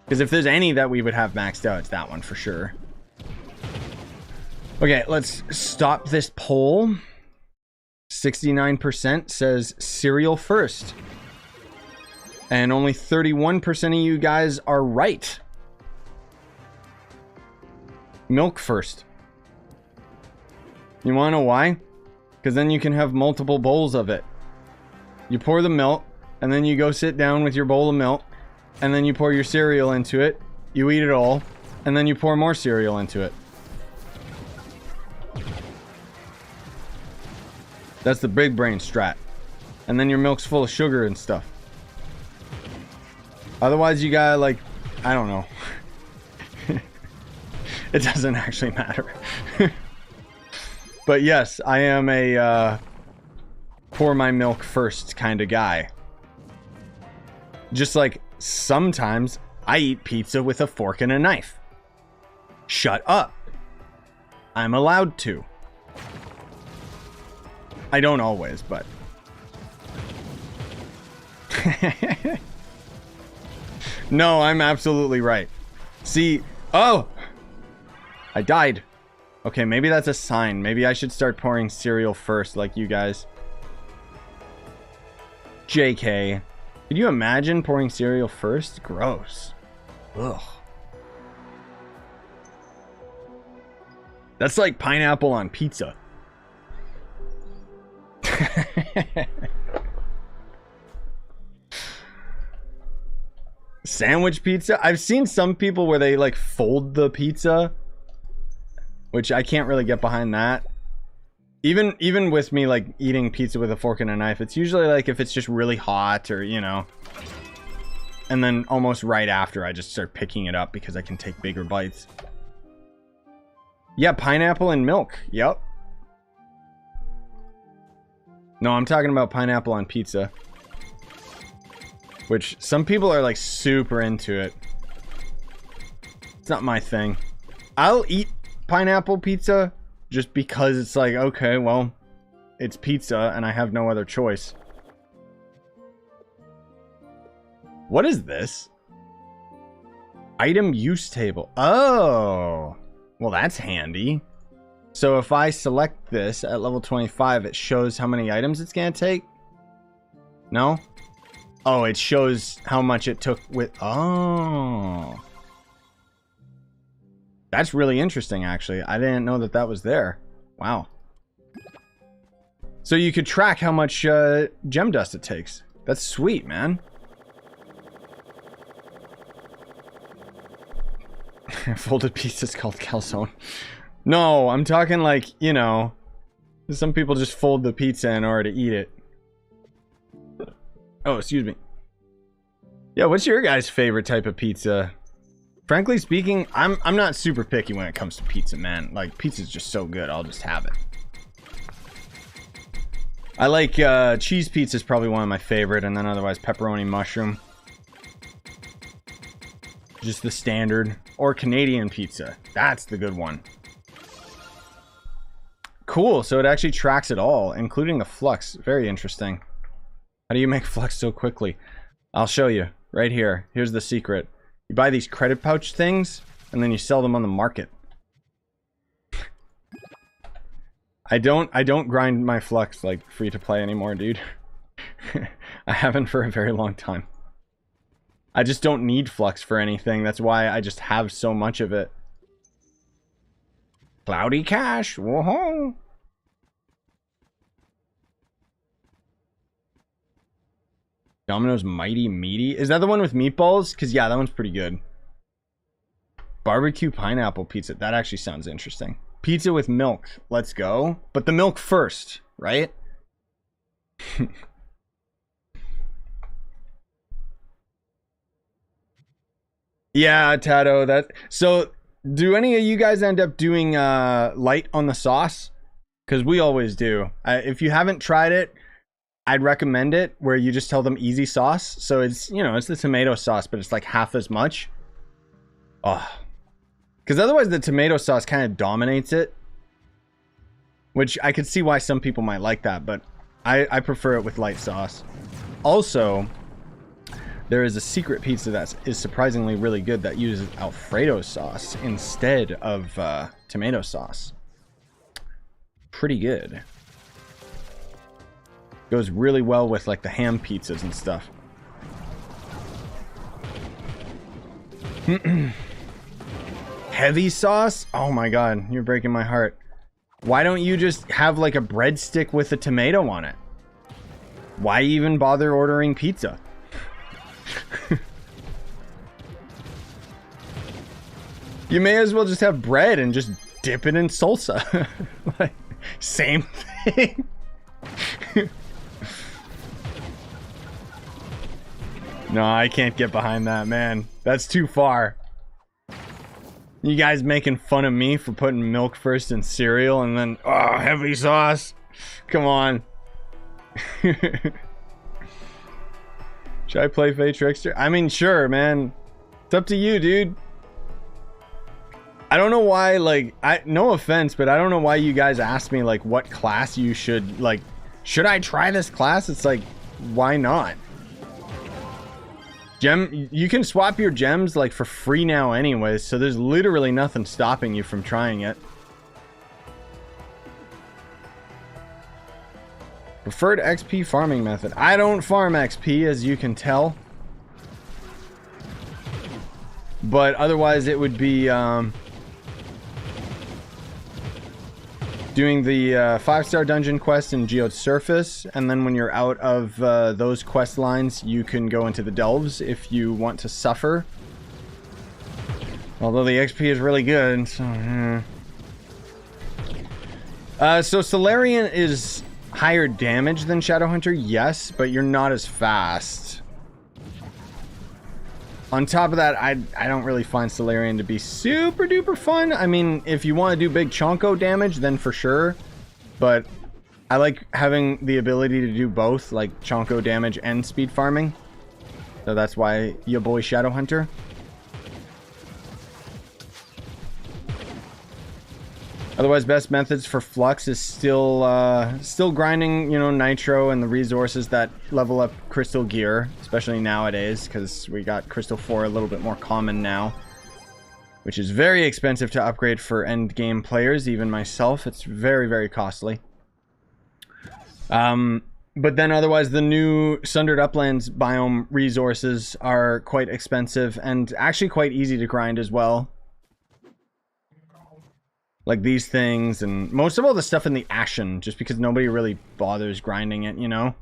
Because if there's any that we would have maxed out, it's that one for sure. Okay, let's stop this poll. 69% says cereal first. And only 31% of you guys are right. Milk first. You wanna know why? Because then you can have multiple bowls of it. You pour the milk, and then you go sit down with your bowl of milk, and then you pour your cereal into it, you eat it all, and then you pour more cereal into it. That's the big brain strat. And then your milk's full of sugar and stuff. Otherwise you gotta like, I don't know. It doesn't actually matter. But yes, I am a pour my milk first kind of guy. Just like sometimes I eat pizza with a fork and a knife. Shut up. I'm allowed to. I don't always, but... No, I'm absolutely right. See... Oh! I died. Okay, maybe that's a sign. Maybe I should start pouring cereal first, like you guys. JK. Could you imagine pouring cereal first? Gross. Ugh. That's like pineapple on pizza. Sandwich pizza? I've seen some people where they like fold the pizza, which I can't really get behind that. Even with me like eating pizza with a fork and a knife, it's usually like if it's just really hot or, you know. And then almost right after I just start picking it up because I can take bigger bites. Yeah, pineapple and milk. Yep. No, I'm talking about pineapple on pizza. Which some people are like super into it. It's not my thing. I'll eat pineapple pizza just because it's like, okay, well, it's pizza and I have no other choice. What is this? Item use table. Oh, well, that's handy. So if I select this at level 25, it shows how many items it's gonna take? No? Oh, it shows how much it took with... Oh. That's really interesting, actually. I didn't know that that was there. Wow. So you could track how much gem dust it takes. That's sweet, man. Folded pizza's called calzone. No, I'm talking like, you know, some people just fold the pizza in order to eat it. Oh, excuse me. Yeah, what's your guys' favorite type of pizza? Frankly speaking, I'm not super picky when it comes to pizza, man. Like, pizza's just so good, I'll just have it. I like cheese pizza is probably one of my favorite, and then otherwise pepperoni mushroom. Just the standard. Or Canadian pizza. That's the good one. Cool, so it actually tracks it all, including the flux. Very interesting. How do you make flux so quickly? I'll show you. Right here. Here's the secret. You buy these credit pouch things, and then you sell them on the market. I don't grind my flux like free to play anymore, dude. I haven't for a very long time. I just don't need flux for anything. That's why I just have so much of it. Cloudy cash. Whoa. Domino's Mighty Meaty. Is that the one with meatballs? Because, yeah, that one's pretty good. Barbecue pineapple pizza. That actually sounds interesting. Pizza with milk. Let's go. But the milk first, right? Yeah, Tato. That. So, do any of you guys end up doing light on the sauce? Because we always do. If you haven't tried it, I'd recommend it, where you just tell them easy sauce. So it's, you know, it's the tomato sauce, but it's like half as much. Oh. Because otherwise the tomato sauce kind of dominates it. Which I could see why some people might like that, but I prefer it with light sauce. Also, there is a secret pizza that is surprisingly really good that uses Alfredo sauce instead of tomato sauce. Pretty good. Goes really well with like the ham pizzas and stuff. Heavy sauce? Oh my god, you're breaking my heart. Why don't you just have like a breadstick with a tomato on it? Why even bother ordering pizza? You may as well just have bread and just dip it in salsa. Like, same thing. No, I can't get behind that, man. That's too far. You guys making fun of me for putting milk first in cereal and then, oh, heavy sauce. Come on. Should I play Fey Trickster? I mean, sure, man. It's up to you, dude. I don't know why, like, no offense, but I don't know why you guys asked me, like, what class you should, like, should I try this class? It's like, why not? You can swap your gems like for free now anyways, so there's literally nothing stopping you from trying it. Preferred XP farming method. I don't farm XP, as you can tell. But otherwise it would be doing the 5-star dungeon quest in Geode Surface, and then when you're out of those quest lines, you can go into the delves if you want to suffer. Although the XP is really good, so... So Solarian is higher damage than Shadowhunter, yes, but you're not as fast. On top of that, I don't really find Solarian to be super duper fun. I mean, if you want to do big chonko damage, then for sure. But I like having the ability to do both, like chonko damage and speed farming. So that's why your boy Shadow Hunter. Otherwise, best methods for Flux is still grinding, you know, Nitro and the resources that level up Crystal Gear, especially nowadays, because we got Crystal 4 a little bit more common now, which is very expensive to upgrade for end game players, even myself. It's very, very costly. But then otherwise, the new Sundered Uplands biome resources are quite expensive and actually quite easy to grind as well. Like these things, and most of all the stuff in the Ashen, just because nobody really bothers grinding it, you know?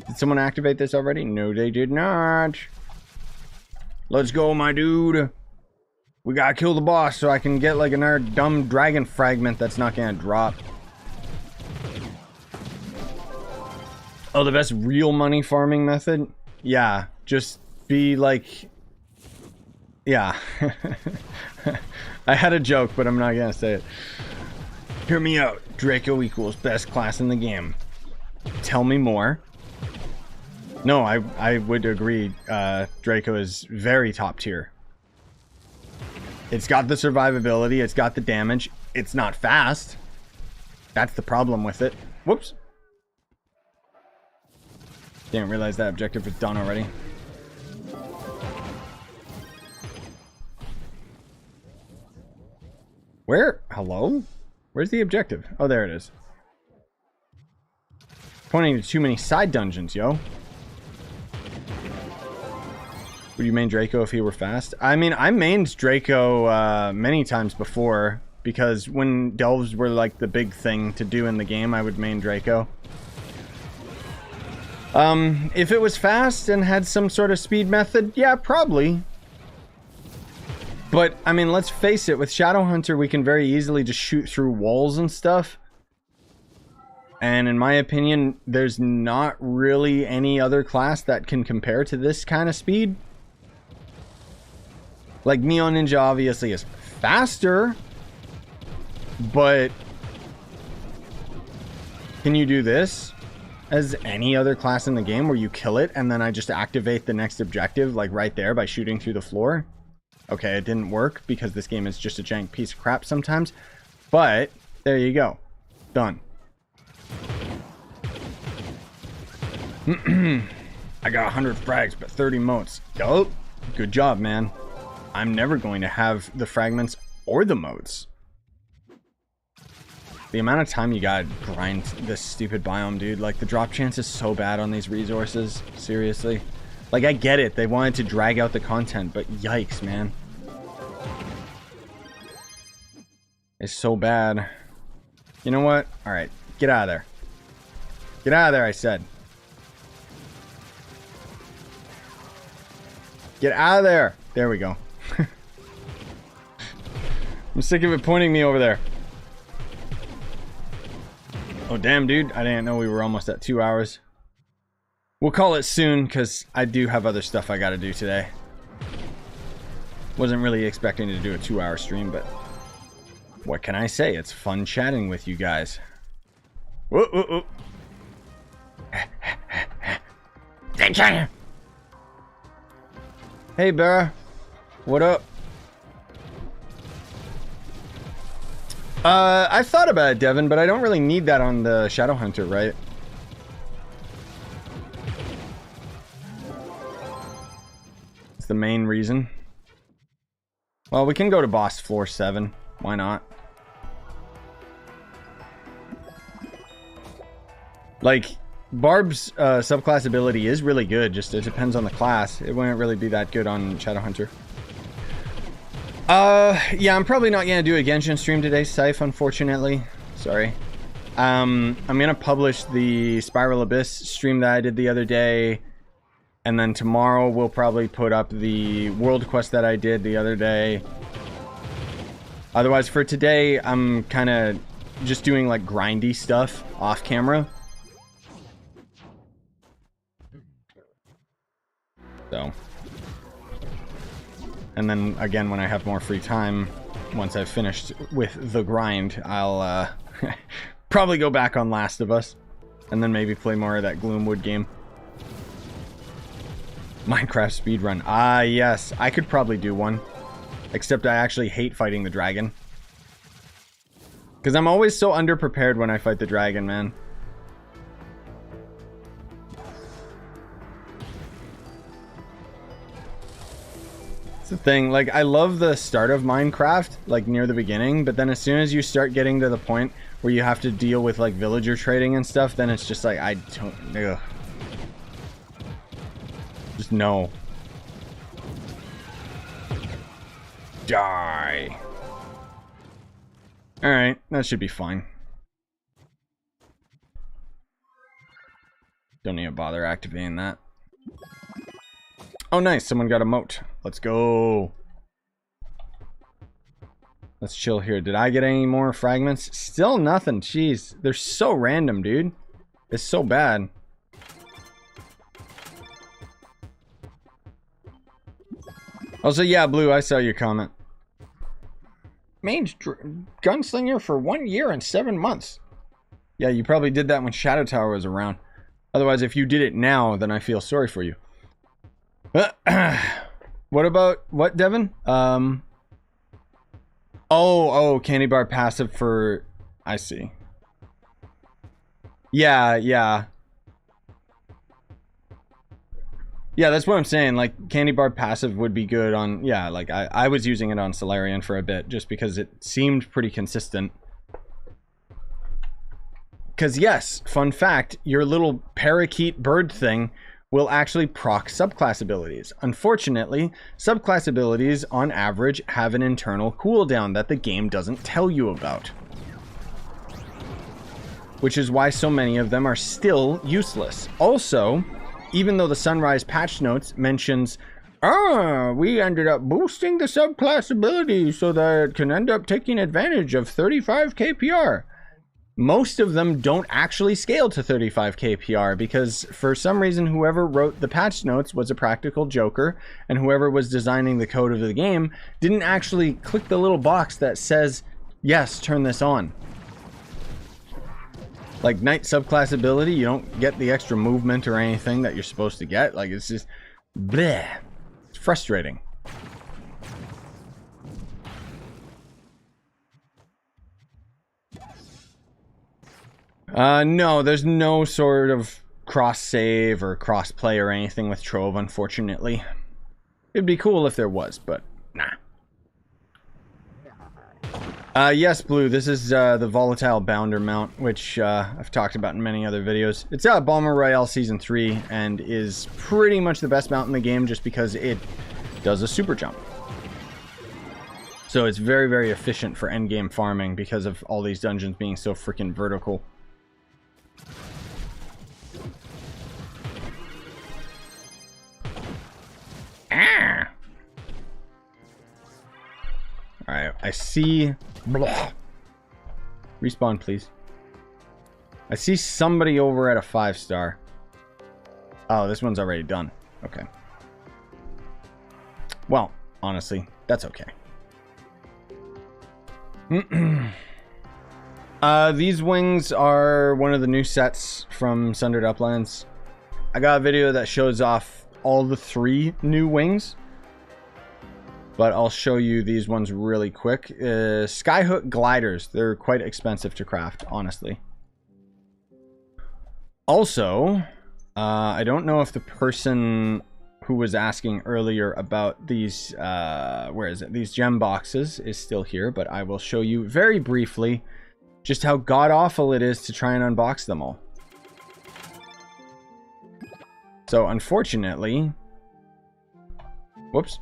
Did someone activate this already? No, they did not. Let's go, my dude. We gotta kill the boss so I can get like another dumb dragon fragment that's not gonna drop. Oh, the best real money farming method? Yeah, just be like... Yeah. I had a joke, but I'm not gonna say it. Hear me out. Draco equals best class in the game. Tell me more. No, I would agree. Draco is very top tier. It's got the survivability. It's got the damage. It's not fast. That's the problem with it. Whoops. Didn't realize that objective was done already. Where? Hello? Where's the objective? Oh, there it is. Pointing to too many side dungeons, yo. Would you main Draco if he were fast? I mean, I mained Draco many times before, because when delves were like the big thing to do in the game, I would main Draco. If it was fast and had some sort of speed method, yeah, probably. But, I mean, let's face it, with Shadow Hunter, we can very easily just shoot through walls and stuff. And in my opinion, there's not really any other class that can compare to this kind of speed. Like, Neon Ninja obviously is faster, but can you do this as any other class in the game where you kill it and then I just activate the next objective, like right there by shooting through the floor? Okay, it didn't work because this game is just a jank piece of crap sometimes. But, there you go. Done. I got 100 frags, but 30 motes. Yup. Good job, man. I'm never going to have the fragments or the motes. The amount of time you gotta grind this stupid biome, dude. Like, the drop chance is so bad on these resources. Seriously. Like, I get it. They wanted to drag out the content, but yikes, man. It's so bad. You know what? Alright. Get out of there. Get out of there, I said. Get out of there. There we go. I'm sick of it pointing me over there. Oh, damn, dude. I didn't know we were almost at 2 hours. We'll call it soon, because I do have other stuff I gotta do today. Wasn't really expecting to do a 2-hour stream, but what can I say? It's fun chatting with you guys. Whoa, whoa, whoa. Hey, Bear. What up? I thought about it, Devin, but I don't really need that on the Shadow Hunter, right? It's the main reason. Well, we can go to boss floor 7. Why not? Like, Barb's subclass ability is really good, just it depends on the class. It wouldn't really be that good on Shadow Hunter. Yeah, I'm probably not gonna do a Genshin stream today, Scythe, unfortunately. Sorry. I'm gonna publish the Spiral Abyss stream that I did the other day, and then tomorrow we'll probably put up the World Quest that I did the other day. Otherwise, for today, I'm kind of just doing like grindy stuff off camera. So. And then, again, when I have more free time, once I've finished with the grind, I'll Probably go back on Last of Us. And then maybe play more of that Gloomwood game. Minecraft speedrun. Ah, yes. I could probably do one. Except I actually hate fighting the dragon. Because I'm always so underprepared when I fight the dragon, man. It's the thing. Like, I love the start of Minecraft, like, near the beginning. But then as soon as you start getting to the point where you have to deal with, like, villager trading and stuff, then it's just like, I don't... Ugh. Just no. Die. Alright, that should be fine. Don't need to bother activating that. Oh, nice. Someone got a moat. Let's go. Let's chill here. Did I get any more fragments? Still nothing. Jeez. They're so random, dude. It's so bad. Also, yeah, Blue, I saw your comment. Mage gunslinger for 1 year and 7 months. Yeah, you probably did that when Shadow Tower was around. Otherwise, if you did it now, then I feel sorry for you. What about... What, Devin? Oh, candy bar passive for... I see. Yeah. Yeah, that's what I'm saying. Like, candy bar passive would be good on... Yeah, like, I was using it on Solarian for a bit, just because it seemed pretty consistent. Because, yes, fun fact, your little parakeet bird thing will actually proc subclass abilities. Unfortunately, subclass abilities, on average, have an internal cooldown that the game doesn't tell you about. Which is why so many of them are still useless. Also... Even though the Sunrise patch notes mentions, we ended up boosting the subclass ability so that it can end up taking advantage of 35 KPR. Most of them don't actually scale to 35 KPR because for some reason whoever wrote the patch notes was a practical joker, and whoever was designing the code of the game didn't actually click the little box that says, yes, turn this on. Like, Knight subclass ability, you don't get the extra movement or anything that you're supposed to get. Like, it's just... bleh. It's frustrating. No, there's no sort of cross-save or cross-play or anything with Trove, unfortunately. It'd be cool if there was, but nah. Yes, Blue, this is the Volatile Bounder mount, which I've talked about in many other videos. It's Bomber Royale Season 3, and is pretty much the best mount in the game just because it does a super jump. So it's very, very efficient for endgame farming because of all these dungeons being so freaking vertical. Ah! Alright, I see... Blah. Respawn, please. I see somebody over at a 5-star. Oh, this one's already done. Okay. Well, honestly, that's okay. These wings are one of the new sets from Sundered Uplands. I got a video that shows off all the 3 new wings. But I'll show you these ones really quick. Skyhook gliders. They're quite expensive to craft, honestly. Also, I don't know if the person who was asking earlier about these, where is it? These gem boxes is still here, but I will show you very briefly just how god-awful it is to try and unbox them all. So, unfortunately... Whoops.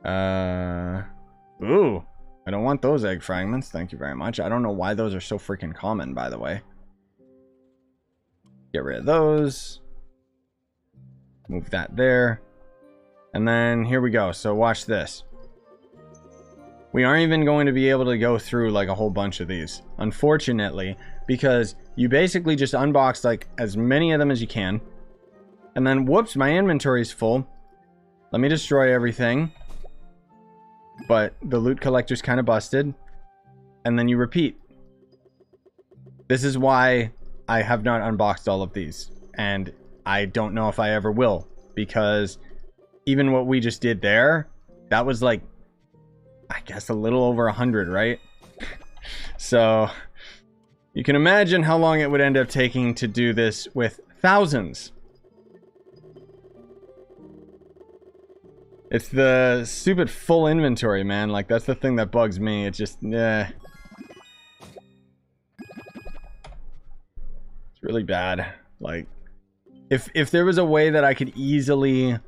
Ooh, I don't want those egg fragments. Thank you very much. I don't know why those are so freaking common, by the way. Get rid of those. Move that there. And then here we go. So watch this. We aren't even going to be able to go through like a whole bunch of these, unfortunately, because you basically just unbox like as many of them as you can. And then, whoops, my inventory's full. Let me destroy everything. But the loot collector's kind of busted. And then you repeat. This is why I have not unboxed all of these. And I don't know if I ever will. Because even what we just did there, that was like, I guess a little over 100, right? So you can imagine how long it would end up taking to do this with thousands. It's the stupid full inventory, man. Like, that's the thing that bugs me. It's just, It's really bad. Like, if there was a way that I could easily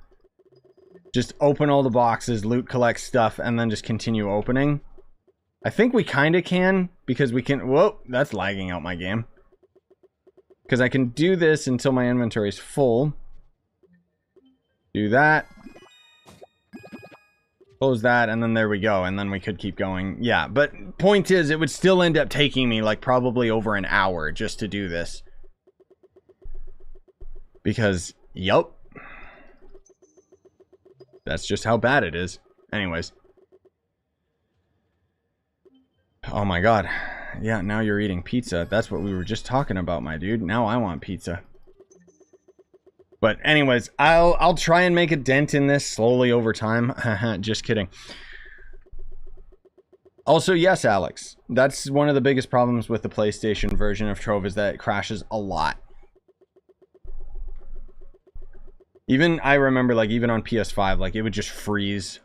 just open all the boxes, loot, collect stuff, and then just continue opening. I think we kind of can, because we can... Whoa, that's lagging out my game. Because I can do this until my inventory is full. Do that. Close that, and then there we go, and then we could keep going. Yeah, but point is, it would still end up taking me, like, probably over an hour just to do this. Because, yup. That's just how bad it is. Anyways. Oh my god. Yeah, now you're eating pizza. That's what we were just talking about, my dude. Now I want pizza. But anyways, I'll try and make a dent in this slowly over time. Just kidding. Also, yes, Alex. That's one of the biggest problems with the PlayStation version of Trove, is that it crashes a lot. Even, I remember, like, even on PS5, like, it would just freeze.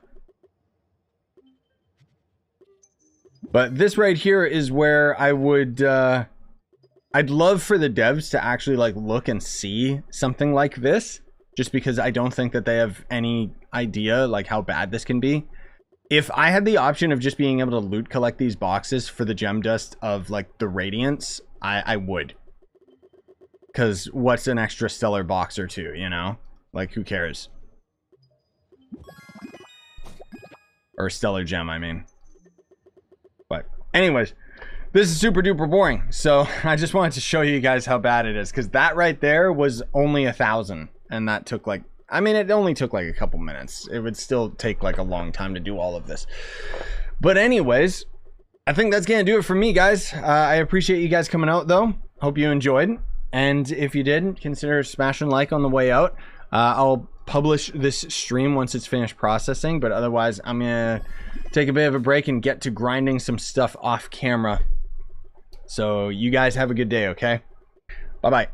But this right here is where I would, I'd love for the devs to actually, like, look and see something like this. Just because I don't think that they have any idea, like, how bad this can be. If I had the option of just being able to loot collect these boxes for the gem dust of, like, the Radiance, I would. Because what's an extra stellar box or two, you know? Like, who cares? Or stellar gem, I mean. But, anyways, this is super duper boring. So, I just wanted to show you guys how bad it is. Because that right there was only 1,000. And that took, like, I mean, it only took, like, a couple minutes. It would still take, like, a long time to do all of this. But anyways, I think that's going to do it for me, guys. I appreciate you guys coming out, though. Hope you enjoyed. And if you did, consider smashing like on the way out. I'll publish this stream once it's finished processing, but otherwise I'm gonna take a bit of a break and get to grinding some stuff off camera. So you guys have a good day, okay? Bye-bye.